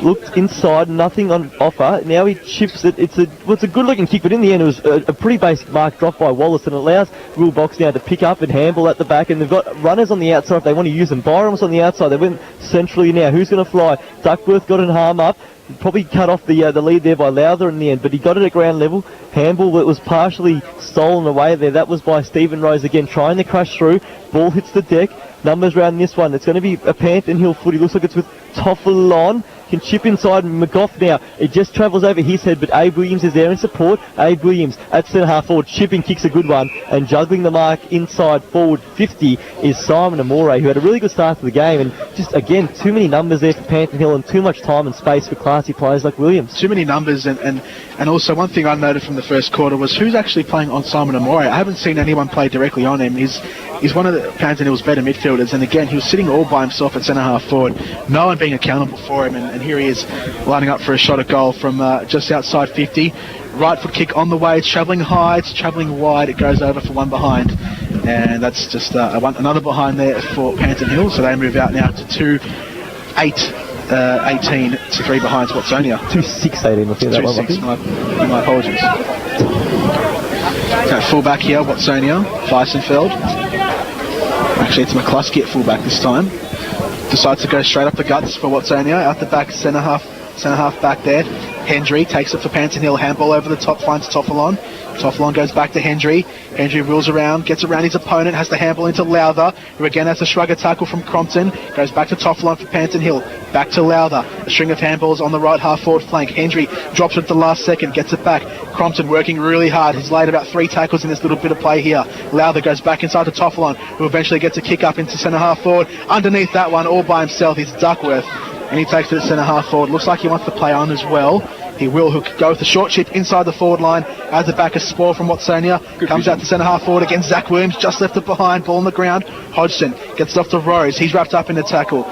Looked inside, nothing on offer. Now he chips it. It's a good looking kick, but in the end it was a pretty basic mark dropped by Wallace, and it allows Will Box now to pick up and handle at the back, and they've got runners on the outside if they want to use them. Byram's on the outside. They went centrally now. Who's going to fly? Duckworth got an arm up. Probably cut off the lead there by Lowther in the end, but he got it at ground level. Handball that was partially stolen away there. That was by Stephen Rose again, trying to crash through. Ball hits the deck. Numbers around this one. It's going to be a Panton Hill footy. Looks like it's with Toffel can chip inside McGough now. It just travels over his head, but Abe Williams is there in support. Abe Williams at centre half forward, chipping kicks a good one, and juggling the mark inside forward 50 is Simon Amore, who had a really good start to the game, and just again too many numbers there for Panton Hill and too much time and space for classy players like Williams. Too many numbers, and also one thing I noted from the first quarter was who's actually playing on Simon Amore. I haven't seen anyone play directly on him. He's one of the Panton Hill's better midfielders, and again he was sitting all by himself at centre half forward, no one being accountable for him, and here he is lining up for a shot at goal from just outside 50. Right foot kick on the way, it's travelling high, it's travelling wide, it goes over for one behind, and that's just another behind there for Panton Hill, so they move out now to 2-8-18 to 3 behind Watsonia. 2-6-18, I think that one. 2-6, my apologies. Okay, fullback here, Watsonia, Weissenfeld. Actually, it's McCluskey at fullback this time. Decides to go straight up the guts for Watsonia. Out the back, centre half back there. Hendry takes it for Panton Hill. Handball over the top, finds Toffalon. Toffalon goes back to Hendry. Hendry wheels around, gets around his opponent, has the handball into Lowther, who again has a shrugger tackle from Crompton. Goes back to Toffalon for Panton Hill. Back to Lowther. A string of handballs on the right half forward flank. Hendry drops it at the last second, gets it back. Crompton working really hard. He's laid about 3 tackles in this little bit of play here. Lowther goes back inside to Toffalon, who eventually gets a kick up into centre half forward. Underneath that one, all by himself, is Duckworth, and he takes it at centre half forward. Looks like he wants to play on as well. He will go with the short chip inside the forward line. As the back is spoil from Watsonia. Comes out to centre half forward against Zach Williams. Just left it behind. Ball on the ground. Hodgson gets it off to Rose. He's wrapped up in the tackle.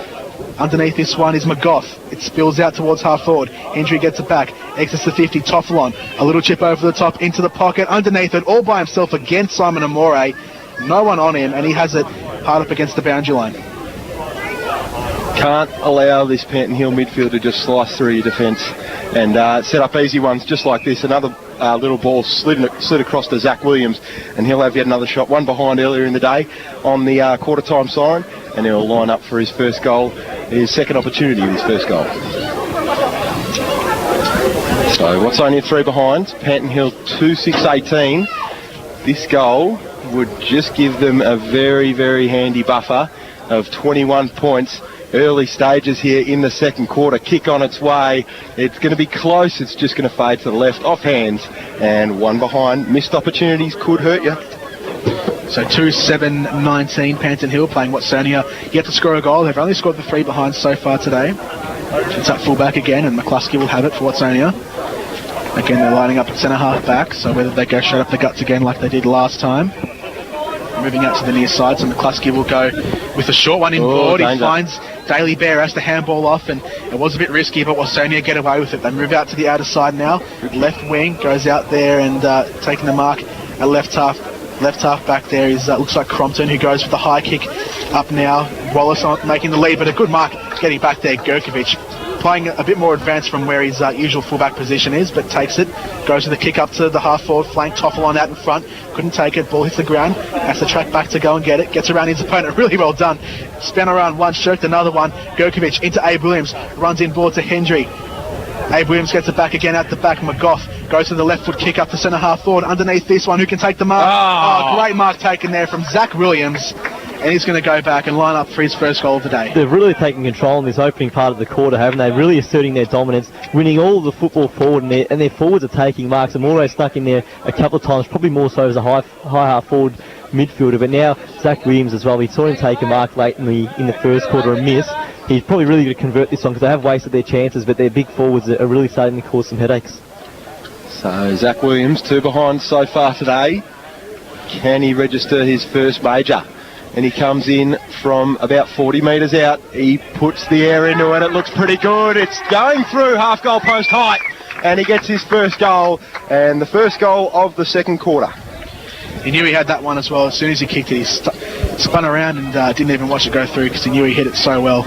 Underneath this one is McGough. It spills out towards half forward. Hendry gets it back. Exits the 50. Toffalon. A little chip over the top into the pocket. Underneath it, all by himself against Simon Amore. No one on him, and he has it hard up against the boundary line. Can't allow this Panton Hill midfield to just slice through your defence and set up easy ones just like this. Another little ball slid across to Zach Williams, and he'll have yet another shot. One behind earlier in the day on the quarter time siren, and he'll line up for his first goal, his second opportunity of his first goal. So Watsonia 3 behind, Panton Hill 2-6-18. This goal would just give them a very, very handy buffer of 21 points. Early stages here in the second quarter. Kick on its way. It's going to be close. It's just going to fade to the left, off hands, and one behind. Missed opportunities could hurt you. So 2-7-19, Panton Hill playing Watsonia yet to score a goal. They've only scored the 3 behind so far today. It's at fullback again, and McCluskey will have it for Watsonia. Again, they're lining up at centre half back, so whether they go straight up the guts again like they did last time. Moving out to the near side, so McCluskey will go with a short one inboard. He finds Daly Bear, has to handball off, and it was a bit risky, but Watsonia get away with it. They move out to the outer side now. Left wing goes out there and taking the mark at left half. Left half back there is looks like Crompton, who goes for the high kick up now. Wallace making the lead, but a good mark getting back there. Gurkovic playing a bit more advanced from where his usual fullback position is, but takes it, goes to the kick up to the half forward flank. Toffel on out in front, couldn't take it, ball hits the ground, has to track back to go and get it, gets around his opponent, really well done. Spun around one, shirked another one. Gurkovic into Abe Williams, runs inboard to Hendry. Abe Williams gets it back again at the back. McGough goes to the left foot kick up to centre half forward. Underneath this one, who can take the mark? Oh, great mark taken there from Zach Williams. And he's going to go back and line up for his first goal of the day. They've really taken control in this opening part of the quarter, haven't they? Really asserting their dominance, winning all of the football forward, and their forwards are taking marks. And Moore snuck in there a couple of times, probably more so as a high half forward midfielder. But now Zach Williams as well. We saw him take a mark late in the first quarter and miss. He's probably really going to convert this one because they have wasted their chances, but their big forwards are really starting to cause some headaches. So Zach Williams, 2 behind so far today. Can he register his first major? And he comes in from about 40 metres out. He puts the air into it. It looks pretty good. It's going through half goal post height. And he gets his first goal, and the first goal of the second quarter. He knew he had that one as well. As soon as he kicked it, he spun around and didn't even watch it go through because he knew he hit it so well.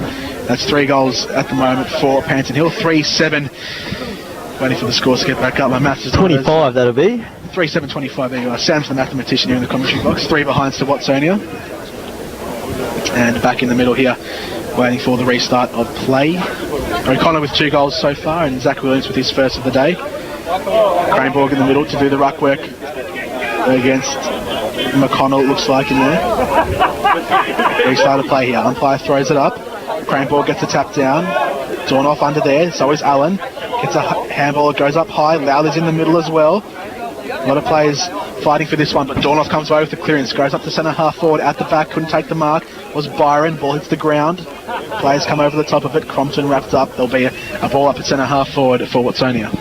That's 3 goals at the moment for Panton Hill. 3-7. Waiting for the scores to get back up. My maths is 25, that'll be. 3-7-25. There you go. Sam's the mathematician here in the commentary box. 3 behinds to Watsonia. And back in the middle here, waiting for the restart of play. O'Connor with 2 goals so far, and Zach Williams with his first of the day. Craneborg in the middle to do the ruck work against McConnell, it looks like, in there. Restart of play here. Umpire throws it up. Craneborg gets a tap down. Dornoff under there, so is Allen. Gets a handball, it goes up high. Lowther's in the middle as well. A lot of players fighting for this one, but Dornoff comes away with the clearance. Goes up to centre half forward at the back, couldn't take the mark. Was Byron, ball hits the ground. Players come over the top of it. Crompton wrapped up. There'll be a ball up at centre half forward for Watsonia.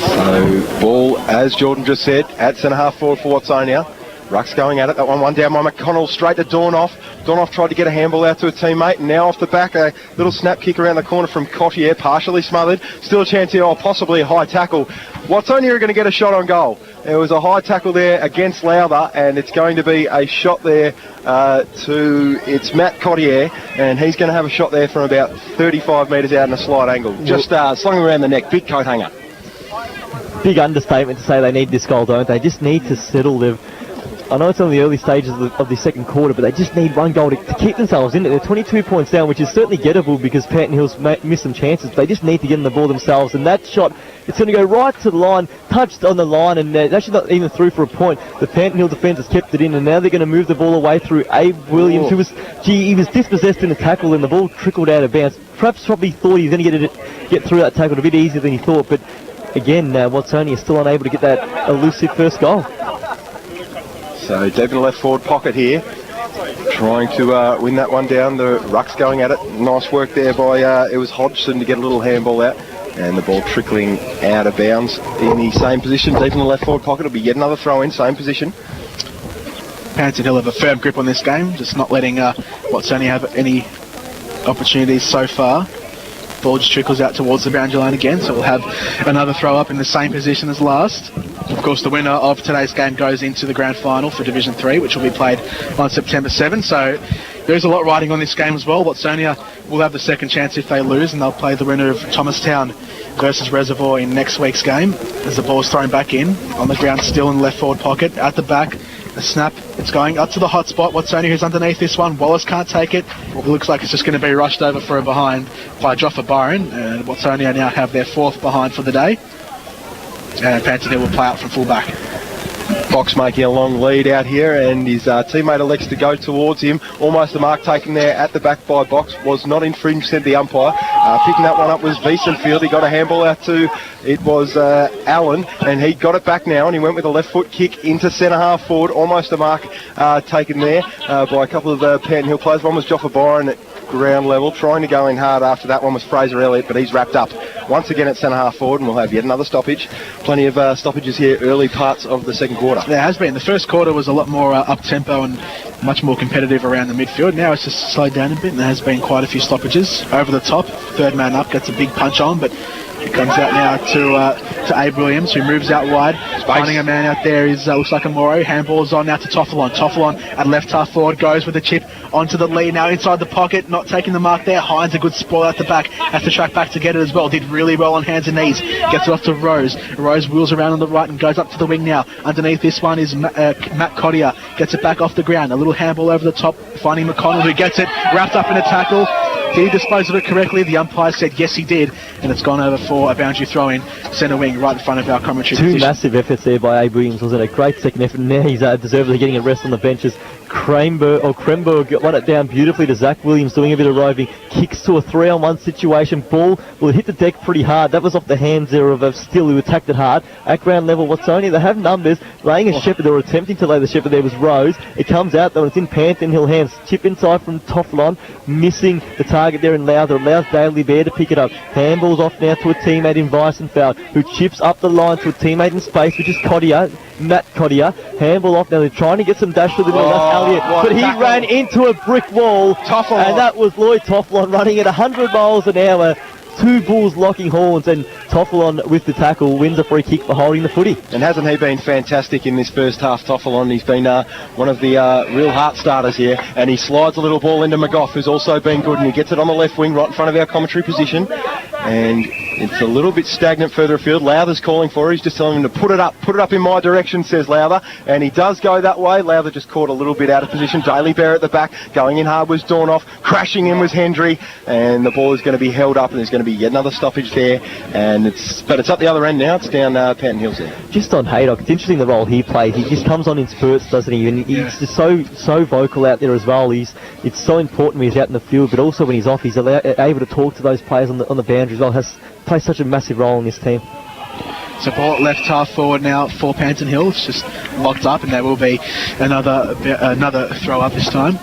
So ball, as Jordan just said, at centre half forward for Watsonia. Ruck's going at it. That one down by McConnell, straight to Dornoff. Dornoff tried to get a handball out to a teammate, and now off the back, a little snap kick around the corner from Cottier, partially smothered. Still a chance here, possibly a high tackle. Watsonia are going to get a shot on goal. There was a high tackle there against Lowther, and it's going to be a shot there it's Matt Cottier, and he's going to have a shot there from about 35 metres out in a slight angle. Just slung around the neck, big coat hanger. Big understatement to say they need this goal, don't they? Just need to settle their... I know it's on the early stages of the second quarter, but they just need one goal to keep themselves in it. They're 22 points down, which is certainly gettable because Panton Hill's missed some chances. But they just need to get in the ball themselves. And that shot, it's going to go right to the line, touched on the line, and it's actually not even through for a point. The Panton Hill defence has kept it in, and now they're going to move the ball away through Abe Williams, who was, he was dispossessed in the tackle, and the ball trickled out of bounds. Perhaps probably thought he was going to get through that tackle a bit easier than he thought, but again, Watsonia is still unable to get that elusive first goal. So deep in the left forward pocket here, trying to win that one down. The ruck's going at it. Nice work there by it was Hodgson to get a little handball out, and the ball trickling out of bounds in the same position, deep in the left forward pocket. It'll be yet another throw in, same position. Panton Hill have a firm grip on this game, just not letting Watsonia have any opportunities so far. Ball just trickles out towards the boundary line again, so we'll have another throw up in the same position as last. Of course, the winner of today's game goes into the grand final for Division 3, which will be played on September 7. So There's a lot riding on this game as well. Watsonia will have the second chance if they lose, and they'll play the winner of Thomastown versus Reservoir in next week's game. As the ball's thrown back in, on the ground still in the left forward pocket, at the back, a snap, it's going up to the hot spot. Watsonia who's underneath this one, Wallace can't take it. It looks like it's just going to be rushed over for a behind by Joffa Byron, and Watsonia now have their 4th behind for the day. And Panton Hill will play out from full back. Box making a long lead out here, and his teammate elects to go towards him. Almost a mark taken there at the back by Box. Was not infringed, said the umpire. Picking that one up was Wiesenfield. He got a handball out to, it was Allen, and he got it back now, and he went with a left foot kick into centre half forward. Almost a mark taken there by a couple of Panton Hill players. One was Joffa Byron at ground level, trying to go in hard after that one was Fraser Elliott, but he's wrapped up once again at centre half forward, and we'll have yet another stoppage. Plenty of stoppages here early parts of the second quarter. There has been. The first quarter was a lot more up-tempo and much more competitive around the midfield. Now it's just slowed down a bit, and there has been quite a few stoppages. Over the top, third man up, gets a big punch on, but it comes out now to Abe Williams, who moves out wide. Finding a man out there is looks like a Moro. Handball's on now to Toffelon. Toffelon at left half forward, goes with the chip onto the lead, now inside the pocket, not taking the mark there. Hines, a good spoil at the back, has to track back to get it as well. Did really well on hands and knees. Gets it off to Rose. Rose wheels around on the right and goes up to the wing now. Underneath this one is Matt Cottier. Gets it back off the ground. A little handball over the top, finding McConnell, who gets it wrapped up in a tackle. Did he dispose of it correctly? The umpire said yes, he did, and it's gone over for a boundary throw-in, centre wing, right in front of our commentary Two position. massive efforts there by Abe Williams. Was it a great second effort? Now he's deservedly getting a rest on the benches. Kremberg won it down beautifully to Zach Williams, doing a bit of roving. Kicks to a 3-on-1 situation. Ball will hit the deck pretty hard. That was off the hands there of Still, who attacked it hard. At ground level, Watsonia, they have numbers. Laying a shepherd, or attempting to lay the shepherd there, was Rose. It comes out though, and it's in Panton Hill hands. Chip inside from Toffelon, missing the target there in Lowther. Allows Daly Bear to pick it up. Handballs off now to a teammate in Weissenfeld, who chips up the line to a teammate in space, which is Cottier. Matt Cottier. Handball off now. They're trying to get some dash with him. That's Elliott, but he ran into a brick wall. Toffelon. And that was Lloyd Toffelon running at 100 miles an hour. Two bulls locking horns, and Toffelon with the tackle wins a free kick for holding the footy. And hasn't he been fantastic in this first half, Toffelon? He's been one of the real heart starters here, and he slides a little ball into McGough, who's also been good, and he gets it on the left wing right in front of our commentary position, and it's a little bit stagnant further afield. Lowther's calling for it. He's just telling him to put it up in my direction, says Lowther, and he does go that way. Lowther just caught a little bit out of position. Daly Bear at the back, going in hard was Dornoff, crashing in was Hendry, and the ball is going to be held up, and there's going to be yet another stoppage there, and it's up the other end now. It's down Panton Hills there. Just on Haydock, it's interesting the role he plays. He just comes on in spurts, doesn't he? And he's just so vocal out there as well. It's so important when he's out in the field, but also when he's off, he's able to talk to those players on the boundary as well. Plays such a massive role in this team. So ball left half forward now for Panton Hill. It's just locked up, and there will be another throw up this time.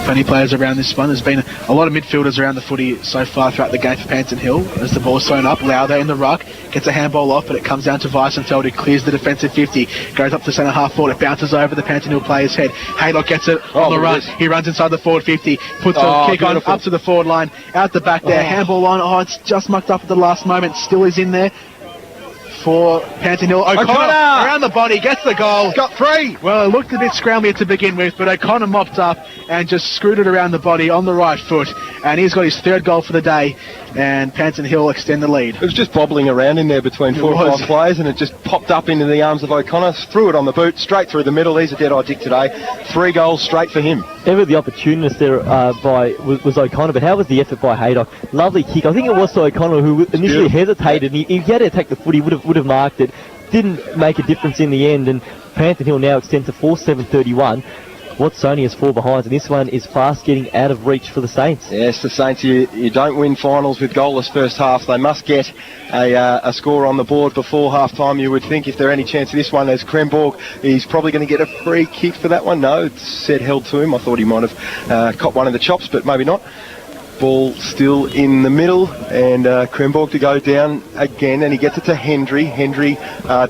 Plenty of players around this one. There's been a lot of midfielders around the footy so far throughout the game for Panton Hill. As the ball's thrown up, Lowther in the ruck, gets a handball off, but it comes down to Weissenfeld, who clears the defensive 50, goes up to centre half forward, it bounces over the Panton Hill player's head. Haydock gets it on the run, he runs inside the forward 50, puts a kick on up to the forward line, out the back there, handball on, it's just mucked up at the last moment, Still is in there for Panton Hill. O'Connor around the body, gets the goal. Got 3. Well, it looked a bit scrambled to begin with, but O'Connor mopped up and just screwed it around the body on the right foot, and he's got his 3rd goal for the day, and Panton Hill extend the lead. It was just bobbling around in there between 4 or 5 players, and it just popped up into the arms of O'Connor, threw it on the boot, straight through the middle. He's a dead-eye dick today. 3 goals straight for him. Ever the opportunist there was O'Connor, but how was the effort by Haydock? Lovely kick. I think it was to O'Connor, who initially hesitated. He had to attack the foot. He would have marked it. Didn't make a difference in the end, and Panton Hill now extend to 4-7-31. Watsonia's 4 behinds, and this one is fast getting out of reach for the Saints. Yes, the Saints, you don't win finals with goalless first half. They must get a score on the board before half-time, you would think, if there any chance of this one. As Kremborg, he's probably going to get a free kick for that one. No, it's said held to him. I thought he might have caught one of the chops, but maybe not. Ball still in the middle, and Kremborg to go down again, and he gets it to Hendry. Hendry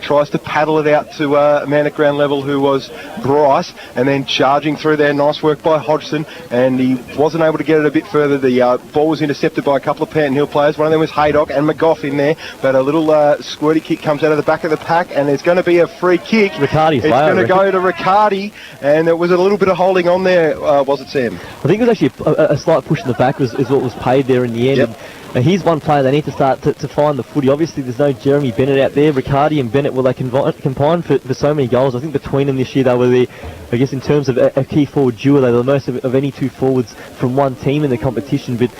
tries to paddle it out to a man at ground level who was Bryce, and then charging through there. Nice work by Hodgson, and he wasn't able to get it a bit further. The ball was intercepted by a couple of Panton Hill players. One of them was Haydock and McGough in there, but a little squirty kick comes out of the back of the pack, and there's going to be a free kick. Riccardi's it's going to go to Riccardi, and there was a little bit of holding on there, was it, Sam? I think it was actually a slight push in the back is what was paid there in the end. Yep. And here's one player they need to start to find the footy. Obviously, there's no Jeremy Bennett out there. Riccardi and Bennett, well, they combined for so many goals. I think between them this year, they were the, I guess, in terms of a key forward duo, they were the most of any two forwards from one team in the competition. But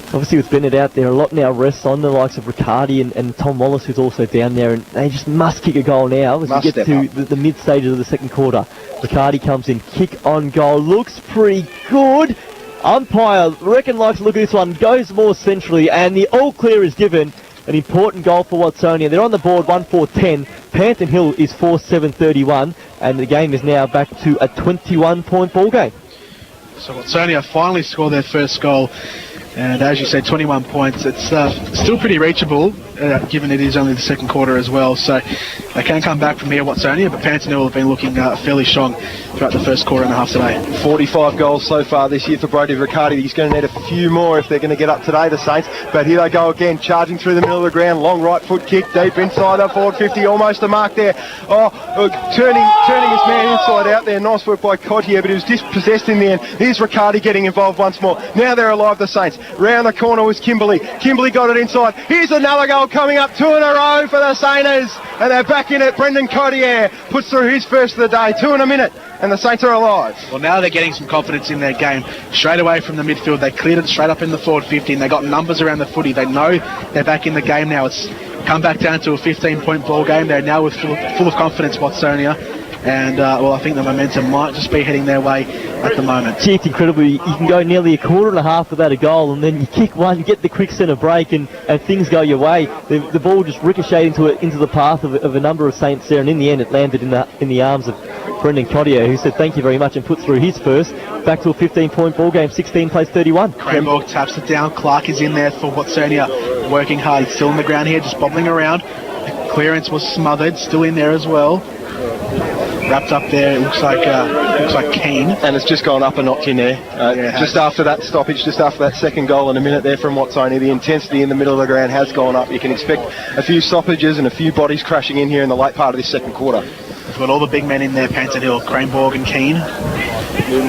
obviously, with Bennett out there, a lot now rests on the likes of Riccardi and Tom Wallace, who's also down there. And they just must kick a goal now as we get to the mid stages of the second quarter. Riccardi comes in, kick on goal, looks pretty good. Umpire reckon likes to look at this one, goes more centrally, and the all clear is given. An important goal for Watsonia. They're on the board 1-4-10. Panton Hill is 4-7-31, and the game is now back to a 21-point ball game. So Watsonia finally scored their first goal, and as you said, 21 points. It's still pretty reachable, given it is only the second quarter as well. So they can come back from here, Watsonia, but Panton Hill have been looking fairly strong throughout the first quarter and a half today. 45 goals so far this year for Brody Riccardi. He's going to need a few more if they're going to get up today, the Saints. But here they go again, charging through the middle of the ground. Long right foot kick deep inside the forward 50, almost a mark there. Turning his man inside out there. Nice work by Cottier, but he was dispossessed in the end. Here's Riccardi getting involved once more. Now they're alive, the Saints. Round the corner was Kimberley. Kimberley got it inside. Here's another goal coming up, 2 in a row for the Saints. And they're back in it. Brendan Cottier puts through his first of the day. 2 in a minute. And the Saints are alive. Well, now they're getting some confidence in their game. Straight away from the midfield, they cleared it straight up in the forward 50, and they got numbers around the footy. They know they're back in the game now. It's come back down to a 15-point ball game. They're now full of confidence, Watsonia. And, I think the momentum might just be heading their way at the moment. Gee, it's incredible. You can go nearly a quarter and a half without a goal, and then you kick one, you get the quick centre break, and things go your way. The ball just ricocheted into the path of a number of Saints there, and in the end it landed in the arms of Brendan Cottier, who said thank you very much and put through his first. Back to a 15-point ball game, 16 plays 31. Cranborg taps it down. Clark is in there for Watsonia, working hard. He's still on the ground here, just bobbling around. The clearance was smothered, still in there as well. Wrapped up there, it looks like Keane. And it's just gone up a notch in there. Just after that stoppage, just after that second goal in a minute there from Watsonia, the intensity in the middle of the ground has gone up. You can expect a few stoppages and a few bodies crashing in here in the late part of this second quarter. We've got all the big men in there, Panton Hill, Cranborg and Keane.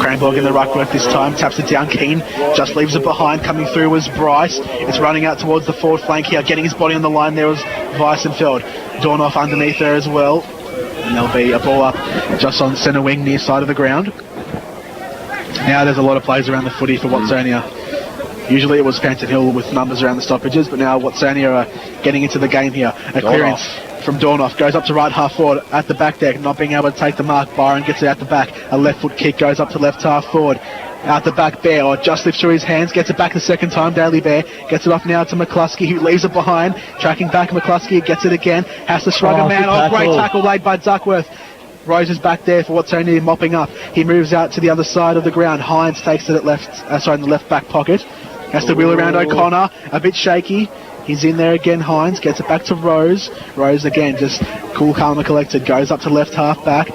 Cranborg in the ruck work this time, taps it down. Keane just leaves it behind. Coming through was Bryce. It's running out towards the forward flank here. Getting his body on the line there was Weissenfeld. Dornoff underneath there as well. And there'll be a ball up just on centre wing near side of the ground. Now there's a lot of plays around the footy for Watsonia. Usually it was Panton Hill with numbers around the stoppages, but now Watsonia are getting into the game here. A clearance from Dornoff goes up to right half forward at the back deck, not being able to take the mark. Byron gets it out the back. A left foot kick goes up to left half forward. Out the back, Bear, just lifts through his hands, gets it back the second time. Daly Bear gets it off now to McCluskey, who leaves it behind. Tracking back, McCluskey gets it again, has to shrug a man. Great tackle laid by Duckworth. Rose is back there for Watsonia, mopping up. He moves out to the other side of the ground. Hines takes it at in the left back pocket. Has to wheel around O'Connor, a bit shaky. He's in there again, Hines, gets it back to Rose. Rose again, just cool, calm and collected, goes up to left half back.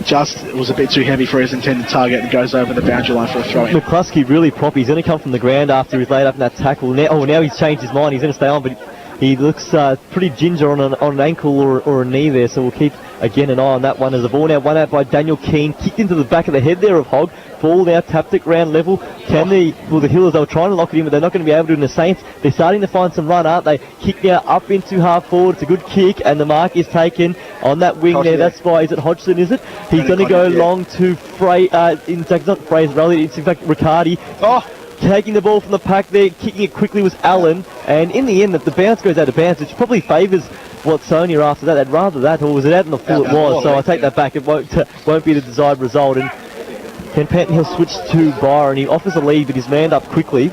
Just was a bit too heavy for his intended target and goes over the boundary line for a throw-in. McCluskey really proppy. He's going to come from the ground after he's laid up in that tackle. Now he's changed his mind. He's going to stay on, but he looks pretty ginger on an ankle or a knee there, so we'll keep again an eye on that one. As the ball now won out by Daniel Keane, kicked into the back of the head there of Hogg. Ball now tapped at ground level. The Hillers, they were trying to lock it in, but they're not going to be able to in the Saints. They're starting to find some run, aren't they? Kick now up into half forward. It's a good kick, and the mark is taken on that wing there. That's by, is it Hodgson, is it? He's going to go long to in fact, not Fraser, it's in fact Riccardi. Taking the ball from the pack there, kicking it quickly was Allen, and in the end, the bounce goes out of bounds, which probably favours Watsonia after that. They'd rather that, or was it out in the full? It was, so I take that back. It won't be the desired result. And can Panton Hill switch to Byron? He offers a lead, but he's manned up quickly.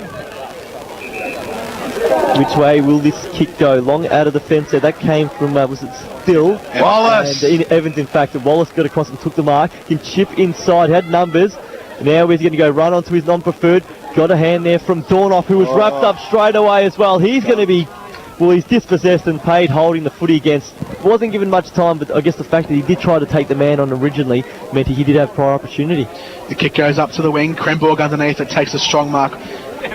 Which way will this kick go? Long out of the fence there. That came from, was it Still? Wallace! And Evans, in fact. Wallace got across and took the mark. Can chip inside, had numbers. Now where's he going to go? Run onto his non-preferred. Got a hand there from Dornoff, who was wrapped up straight away as well. He's going to be, well, he's dispossessed and paid holding the footy against. Wasn't given much time, but I guess the fact that he did try to take the man on originally meant he did have prior opportunity. The kick goes up to the wing. Kremborg underneath it takes a strong mark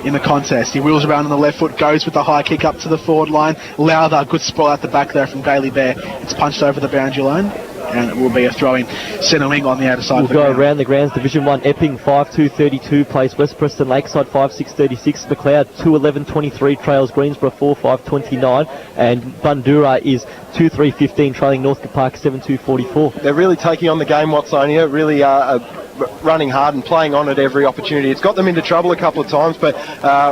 in the contest. He wheels around on the left foot, goes with the high kick up to the forward line. Lowther, good sprawl out the back there from Daly Bear. It's punched over the boundary line, and it will be a throw-in centre wing on the outer side. We'll of the go ground. around the grounds. Division 1 Epping 5-2-32 plays West Preston Lakeside 5-6-36. McLeod 2-11-23 trails Greensborough 4-5-29, and Bundura is 2-3-15 trailing Northcote Park 7-2-44. They're really taking on the game, Watsonia, really running hard and playing on at every opportunity. It's got them into trouble a couple of times, but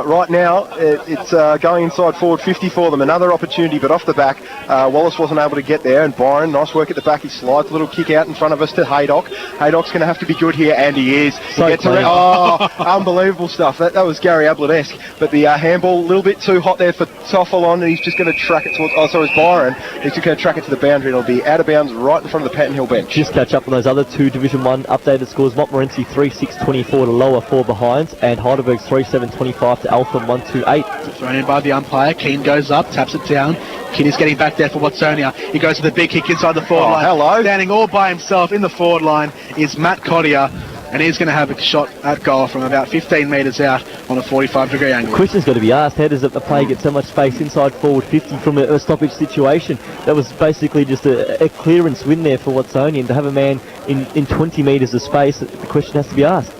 right now it's going inside forward 50 for them. Another opportunity, but off the back, Wallace wasn't able to get there, and Byron, nice work at the back. He slides a little kick out in front of us to Haydock. Haydock's going to have to be good here, and he is. So he gets unbelievable stuff. That was Gary Ablett-esque, but the handball a little bit too hot there for Toffel on, and he's just going to track it towards, it's Byron. He's just going to track it to the boundary, and it'll be out of bounds right in front of the Panton Hill bench. Just catch up on those other two Division 1 updated scores. Montmorency 3-6-24 to Lower 4 behinds, and Heidelberg's 3-7-25 to Eltham 1-2-8. Thrown in by the umpire. Keane goes up, taps it down. Kidd is getting back there for Watsonia. He goes to the big kick inside the forward line. Hello. Standing all by himself in the forward line is Matt Cottier, and he's going to have a shot at goal from about 15 metres out on a 45-degree angle. Question's got to be asked, how does the play get so much space inside forward 50 from a stoppage situation? That was basically just a clearance win there for Watsonia, and to have a man in 20 metres of space, the question has to be asked.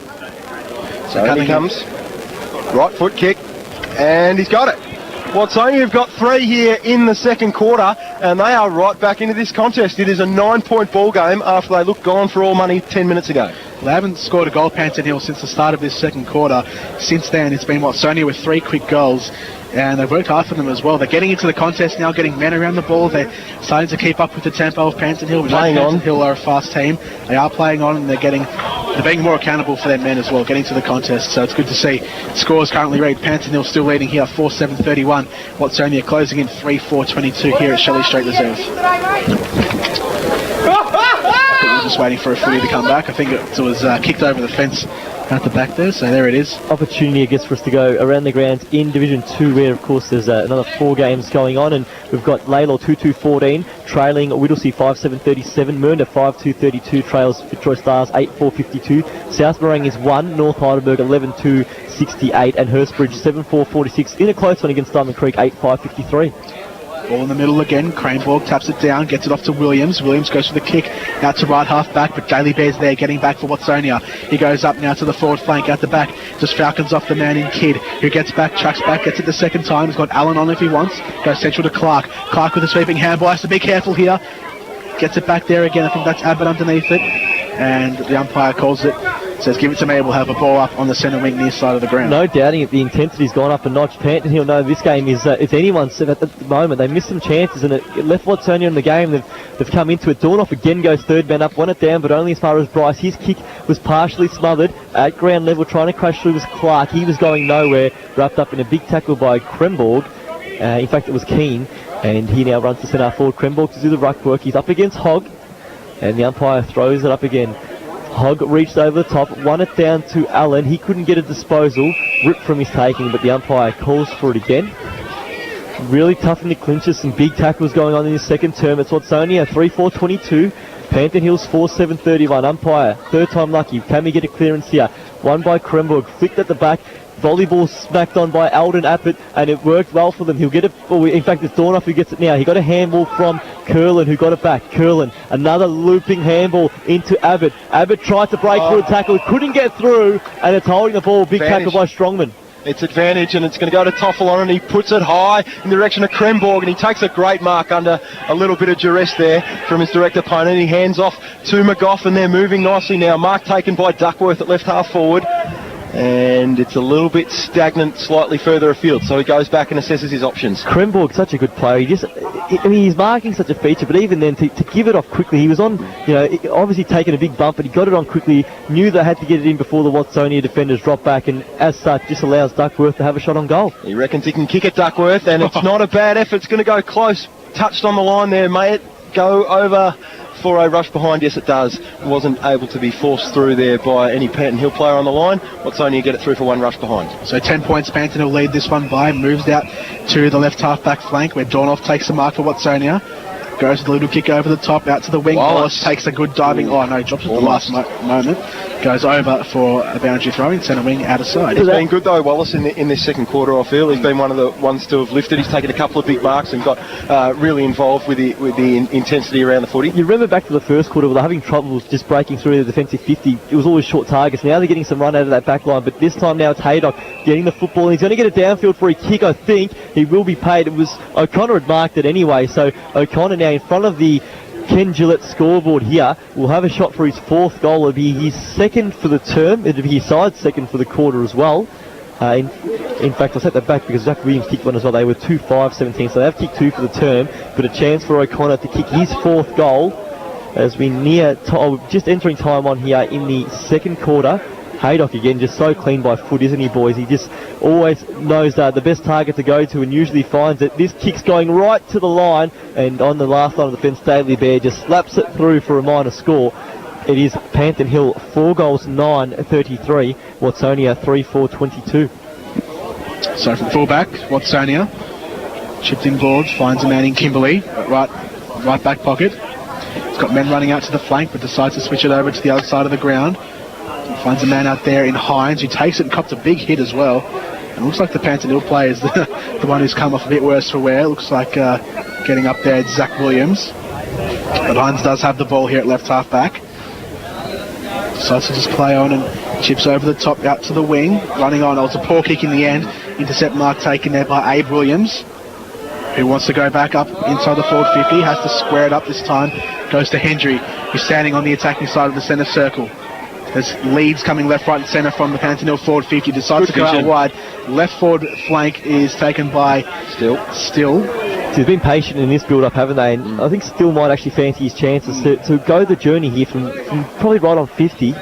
So in he comes, right foot kick, and he's got it. Watsonia have got 3 here in the second quarter, and they are right back into this contest. It is a 9-point ball game after they looked gone for all money 10 minutes ago. They haven't scored a goal, Panton Hill, since the start of this second quarter. Since then, it's been Watsonia with 3 quick goals, and they've worked hard for them as well. They're getting into the contest now, getting men around the ball. They're starting to keep up with the tempo of Panton Hill. Panton Hill are a fast team. They are playing on, and they're being more accountable for their men as well, getting to the contest. So it's good to see. Scores currently read Panton Hill still leading here 4-7-31. Watsonia closing in 3-4-22 here at Shelley Street Reserve. We're just waiting for a footy to come back. I think it was kicked over the fence at the back there, so there it is. Opportunity, I guess, for us to go around the grounds in Division 2, where, of course, there's another 4 games going on, and we've got Laylaw 2-2-14, trailing Whittlesea 5-7-37, Mernda 5-2-32, trails Fitzroy Stars 8-4-52, South Morang is 1, North Heidelberg 11-2-68, and Hurstbridge 7-4-46, in a close one against Diamond Creek 8-5-53. Ball in the middle again. Craneborg taps it down, gets it off to Williams. Williams goes for the kick out to right half back, but Daly Bear's there getting back for Watsonia. He goes up now to the forward flank out the back. Just falcons off the man in Kidd, who gets back, tracks back, gets it the second time. He's got Allen on if he wants. Goes central to Clark. Clark with a sweeping handball. Has to be careful here. Gets it back there again. I think that's Abbott underneath it. And the umpire calls it. Says, give it to me, we'll have a ball up on the centre wing near side of the ground. No doubting it, the intensity's gone up a notch. Panton Hill know this game is, if anyone's at the moment, they missed some chances and it left Watsonia in the game. They've come into it. Dornoff again goes third man up, won it down, but only as far as Bryce. His kick was partially smothered at ground level, trying to crash through was Clark. He was going nowhere, wrapped up in a big tackle by Kremborg. In fact, it was Keane, and he now runs to centre forward. Kremborg to do the ruck work. He's up against Hogg, and the umpire throws it up again. Hogg reached over the top, won it down to Allen. He couldn't get a disposal, ripped from his taking, but the umpire calls for it again. Really tough in the clinches, some big tackles going on in his second term. It's Watsonia 3-4-22. Panton Hills 4-7-31. Umpire, third time lucky. Can we get a clearance here? Won by Kremborg, flicked at the back. Volleyball smacked on by Alden Abbott, and it worked well for them. He'll get it, in fact, it's Dornoff who gets it now. He got a handball from Curlin, who got it back. Curlin, another looping handball into Abbott. Abbott tried to break through a tackle, couldn't get through, and it's holding the ball. Big tackle by Strongman. It's advantage, and it's going to go to Toffel and he puts it high in the direction of Kremborg, and he takes a great mark under a little bit of duress there from his direct opponent. He hands off to McGough, and they're moving nicely now. Mark taken by Duckworth at left half forward. And it's a little bit stagnant slightly further afield, so he goes back and assesses his options. Kremborg, such a good player. He's marking such a feature, but even then, to give it off quickly, he was on, obviously taking a big bump, but he got it on quickly, knew they had to get it in before the Watsonia defenders drop back, and as such, just allows Duckworth to have a shot on goal. He reckons he can kick it, Duckworth, and it's not a bad effort. It's going to go close. Touched on the line there, may it go over for a rush behind? Yes, it does. Wasn't able to be forced through there by any Panton Hill player on the line. Watsonia get it through for 1 rush behind. So 10 points, Panton will lead this one by, moves out to the left half-back flank where Dornoff takes the mark for Watsonia. Goes with a little kick over the top, out to the wing. Wallace takes a good diving. He drops it at the last moment. Goes over for a boundary throw in centre wing, out of side. He's been good though, Wallace, in this second quarter, I feel. He's been one of the ones to have lifted. He's taken a couple of big marks and got really involved with the intensity around the footy. You remember back to the first quarter where they're having trouble just breaking through the defensive 50. It was always short targets. Now they're getting some run out of that back line, but this time now it's Haydock getting the football. And he's going to get it downfield for a kick, I think. He will be paid. It was O'Connor had marked it anyway, so O'Connor now in front of the Ken Gillett scoreboard here will have a shot for his 4th goal. It'll be his 2nd for the term. It'll be his side 2nd for the quarter as well. In fact, I'll set that back because Zach Williams kicked one as well. They were 2-5-17, so they've kicked 2 for the term, but a chance for O'Connor to kick his 4th goal as we near just entering time on here in the second quarter. Haydock again, just so clean by foot, isn't he, boys? He just always knows the best target to go to and usually finds it. This kick's going right to the line, and on the last line of defence, Daly Bear just slaps it through for a minor score. It is Panton Hill 4 goals, 9-33. Watsonia 3-4-22. So from fullback, Watsonia chipped in board, finds a man in Kimberley, right back pocket. He's got men running out to the flank, but decides to switch it over to the other side of the ground. Finds a man out there in Hines, who takes it and cops a big hit as well. And looks like the Panton Hill player is the one who's come off a bit worse for wear. Looks like getting up there, it's Zach Williams. But Hines does have the ball here at left half back. Decides to just play on and chips over the top out to the wing. Running on, it's a poor kick in the end. Intercept mark taken there by Abe Williams, who wants to go back up inside the forward 50. Has to square it up this time. Goes to Hendry, who's standing on the attacking side of the centre circle. There's leads coming left, right and centre from the Panton Hill forward 50. Decides to go out wide. Left forward flank is taken by Still. So he's been patient in this build-up, haven't they? And I think Still might actually fancy his chances to go the journey here from probably right on 50.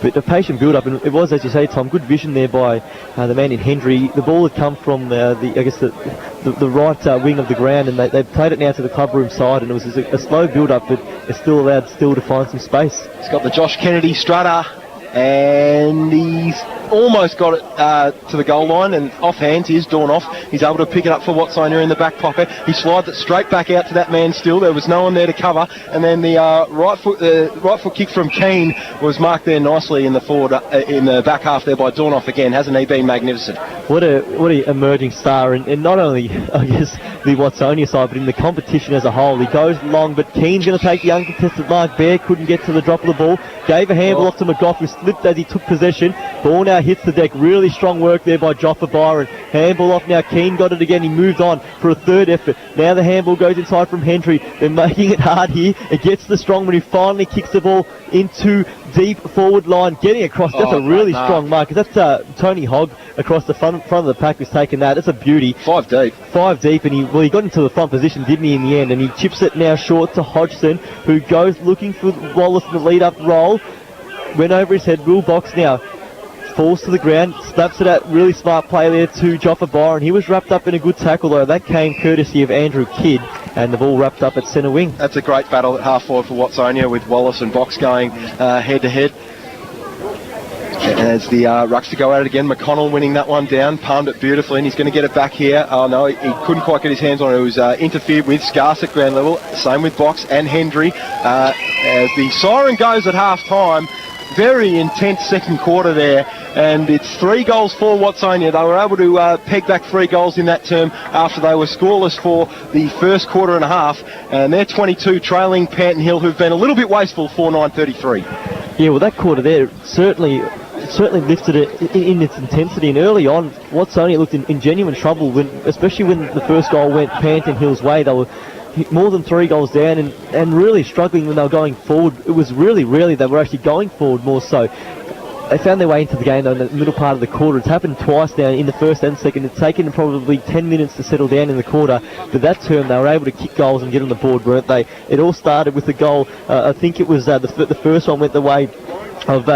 But a patient build-up, and it was, as you say, Tom, good vision there by the man in Hendry. The ball had come from the right wing of the ground, and they've played it now to the clubroom side, and it was a slow build-up, but it's still allowed Still to find some space. He's got the Josh Kennedy strutter, and he's almost got it to the goal line, and off hands is Dornoff. He's able to pick it up for Watsonia in the back pocket. He slides it straight back out to that man Still. There was no one there to cover, and then the right foot kick from Keane was marked there nicely in the forward in the back half there by Dornoff again. Hasn't he been magnificent? What a emerging star, and not only I guess the Watsonia side, but in the competition as a whole. He goes long, but Keane's going to take the uncontested mark. Bear couldn't get to the drop of the ball. Gave a handball off to McGough, who slipped as he took possession. Ball now hits the deck. Really strong work there by Joffa Byron. Handball off now. Keane got it again. He moved on for a third effort. Now the handball goes inside from Hendry. They're making it hard here. It gets the strongman, who finally kicks the ball into deep forward line, getting across. That's a really strong mark. That's Tony Hogg across the front of the pack who's taken that. That's a beauty. 5 deep, and he got into the front position, didn't he, in the end? And he chips it now short to Hodgson, who goes looking for Wallace in the lead-up roll. Went over his head. Will box now. Falls to the ground, slaps it out. Really smart play there to Joffa Byron. He was wrapped up in a good tackle, though. That came courtesy of Andrew Kidd, and the ball wrapped up at centre wing. That's a great battle at half forward for Watsonia, with Wallace and Box going head to head. As the rucks to go at it again, McConnell winning that one down, palmed it beautifully, and he's going to get it back here. Oh no, he couldn't quite get his hands on it. It was interfered with. Scarce at ground level, same with Box and Hendry. As the siren goes at half time, very intense second quarter there, and it's 3 goals for Watsonia. They were able to peg back 3 goals in that term after they were scoreless for the first quarter and a half, and they're 22 trailing Panton Hill, who've been a little bit wasteful for 9-33. Yeah, well, that quarter there certainly lifted it in its intensity, and early on Watsonia looked in genuine trouble, especially when the first goal went Panton Hill's way. They were more than 3 goals down and really struggling when they were going forward. It was really they were actually going forward more so. They found their way into the game, though, in the middle part of the quarter. It's happened twice now in the first and second. It's taken probably 10 minutes to settle down in the quarter, but that term they were able to kick goals and get on the board, weren't they? It all started with the goal. I think it was the first one went the way of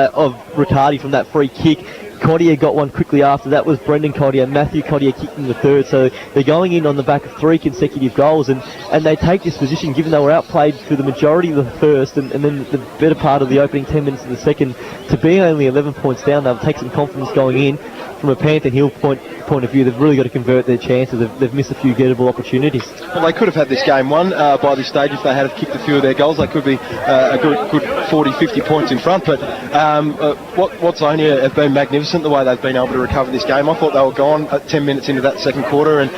Riccardi from that free kick. Cottier got one quickly after. That was Brendan Cottier. Matthew Cottier kicking the third. So they're going in on the back of 3 consecutive goals, and they take this position given they were outplayed for the majority of the first and then the better part of the opening 10 minutes of the second. To be only 11 points down, they'll take some confidence going in. From a Panton Hill point of view, they've really got to convert their chances. They've missed a few gettable opportunities. Well, they could have had this game won by this stage if they had kicked a few of their goals. They could be a good 40, 50 points in front. But Watsonia have been magnificent the way they've been able to recover this game. I thought they were gone at 10 minutes into that second quarter, and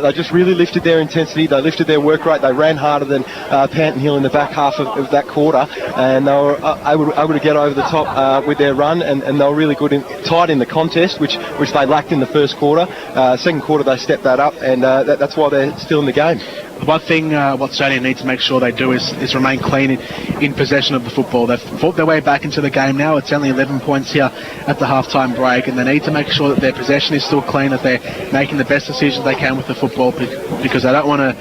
they just really lifted their intensity. They lifted their work rate. They ran harder than Panton Hill in the back half of that quarter, and they were able to get over the top with their run, and they were really good tight in the contest, which they lacked in the first quarter. Second quarter they stepped that up, and that's why they're still in the game. The one thing Watsonia need to make sure they do is remain clean in possession of the football. They've fought their way back into the game now. It's only 11 points here at the half-time break, and they need to make sure that their possession is still clean, that they're making the best decisions they can with the football, because they don't want to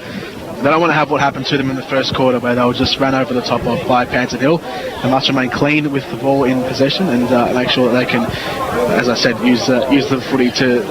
have what happened to them in the first quarter where they were just ran over the top of by Panton Hill. They must remain clean with the ball in possession and make sure that they can, as I said, use the footy to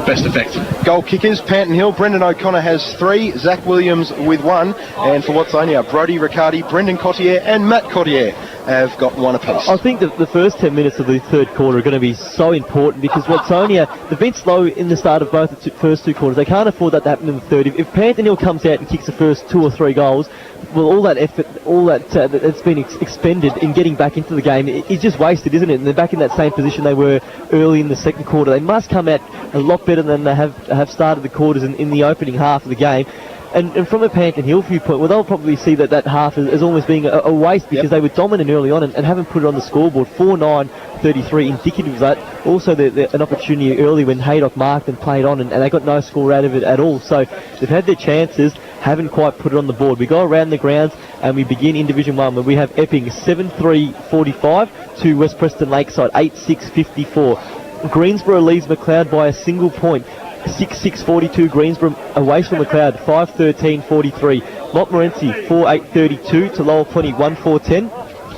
best effect. Goal kickers, Panton Hill, Brendan O'Connor has 3, Zach Williams with 1, and for Watsonia, Brodie Riccardi, Brendan Cottier and Matt Cottier have got 1 apiece. I think that the first 10 minutes of the third quarter are going to be so important because Watsonia, they've been slow in the start of both the first 2 quarters. They can't afford that to happen in the third. If Panton Hill comes out and kicks the first 2 or 3 goals, well, all that effort, all that's been expended in getting back into the game is just wasted, isn't it? And they're back in that same position they were early in the second quarter. They must come out a lot better than they have started the quarters in the opening half of the game. And from a Panton Hill viewpoint, well, they'll probably see that half as almost being a waste because they were dominant early on and haven't put it on the scoreboard. 4-9-33 indicative of that. Also, an opportunity early when Haydock marked and played on, and they got no score out of it at all. So they've had their chances, haven't quite put it on the board. We go around the grounds and we begin in Division 1 where we have Epping 7-3-45 to West Preston Lakeside 8-6-54. Greensborough leads McLeod by a single point. 6-6-42 Greensborough away from McLeod, 5-13-43. Montmorency 4-8-32 to Lowell Plenty, 1-4-10.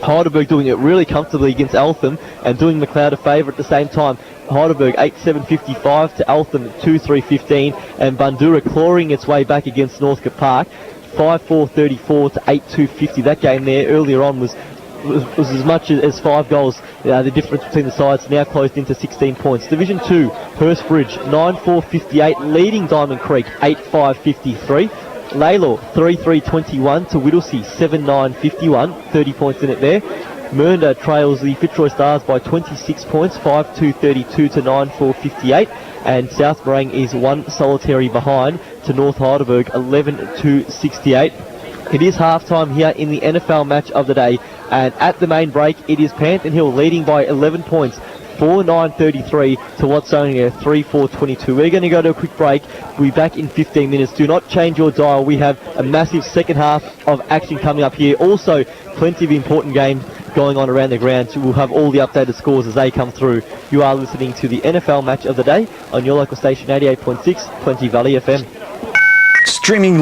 Heidelberg doing it really comfortably against Eltham and doing McLeod a favour at the same time. Heidelberg 8-7-55 to Eltham 2-3-15, and Bundoora clawing its way back against Northcote Park, 5-4-34 to 8-2-50. That game there earlier on was as much as 5 goals. The difference between the sides now closed into 16 points. Division 2, Hurstbridge 9-4-58 leading Diamond Creek 8-5-53. Laylaw 3-3-21 to Whittlesea 7-9-51, 30 points in it there. Mernda trails the Fitzroy Stars by 26 points, 5-2-32 to 9-4-58, and South Morang is 1 solitary behind to North Heidelberg 11-68. It is half-time here in the NFL match of the day, and at the main break it is Panton Hill leading by 11 points, 4-9-33 to Watsonia 3-4-22. We're going to go to a quick break. We'll be back in 15 minutes. Do not change your dial. We have a massive second half of action coming up here. Also, plenty of important games going on around the ground. We'll have all the updated scores as they come through. You are listening to the NFL match of the day on your local station 88.6 Plenty Valley FM. Streaming